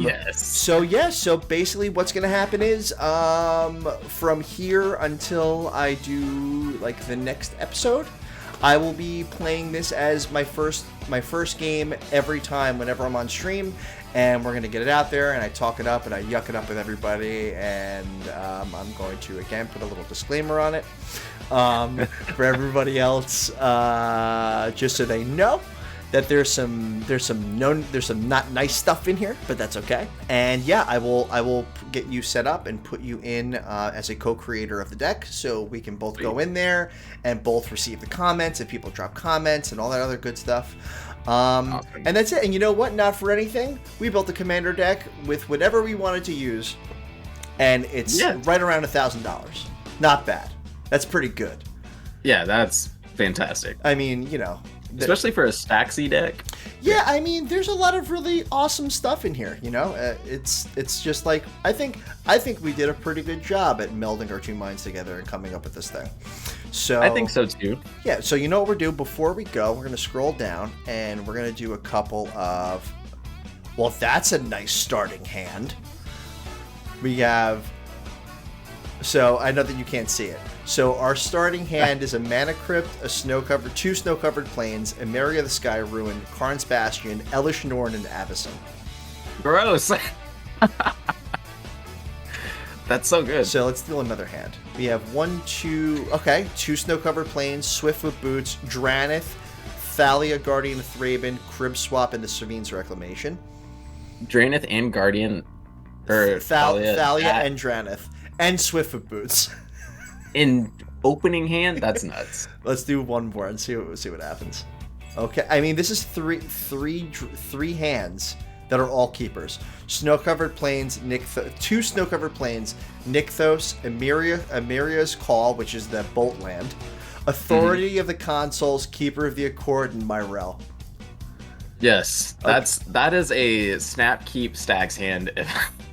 Yes. So basically what's going to happen is, from here until I do, like, the next episode, I will be playing this as my first game every time whenever I'm on stream, and we're going to get it out there, and I talk it up, and I yuck it up with everybody, and I'm going to, again, put a little disclaimer on it for everybody else, just so they know that there's some not nice stuff in here, but that's okay. And yeah, I will get you set up and put you in as a co-creator of the deck, so we can both go in there and both receive the comments, and people drop comments and all that other good stuff. Awesome. And that's it. And you know what? Not for anything, we built a commander deck with whatever we wanted to use, and it's right around $1,000. Not bad. That's pretty good. Yeah, that's fantastic. I mean, you know. Especially for a Staxy deck. Yeah, I mean, there's a lot of really awesome stuff in here. You know, it's just like I think we did a pretty good job at melding our two minds together and coming up with this thing. So I think so too. Yeah. So you know what we're doing before we go? We're gonna scroll down and we're gonna do a couple of. Well, that's a nice starting hand. We have. So I know that you can't see it. So our starting hand is a Mana Crypt, two snow-covered plains, Emeria the Sky Ruin, Karn's Bastion, Elish Norn, and Avacyn. Gross. That's so good. So let's do another hand. We have two snow-covered plains, Swift with Boots, Dranith, Thalia, Guardian of Thraben, Crib Swap, and the Servene's Reclamation. Dranith and Guardian, or Thalia and Dranith, and Swift with Boots. In opening hand, that's nuts. Let's do one more and see what happens. Okay, I mean, this is three hands that are all keepers. Snow-covered plains, two snow-covered plains, Nykthos, Emeria's Call, which is the Bolt land, Authority of the Consuls, Keeper of the Accord, and Myrel. Yes, that is a snap keep stacks hand.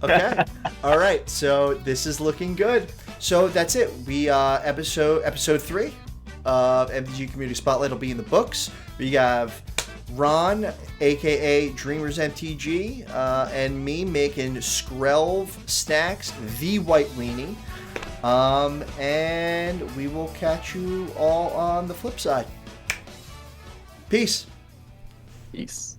Okay, all right. So this is looking good. So that's it. We episode 3 of MTG Community Spotlight will be in the books. We have Ron, aka Dreamers MTG, and me making Skrelv stacks, the White Weenie. And we will catch you all on the flip side. Peace. Peace.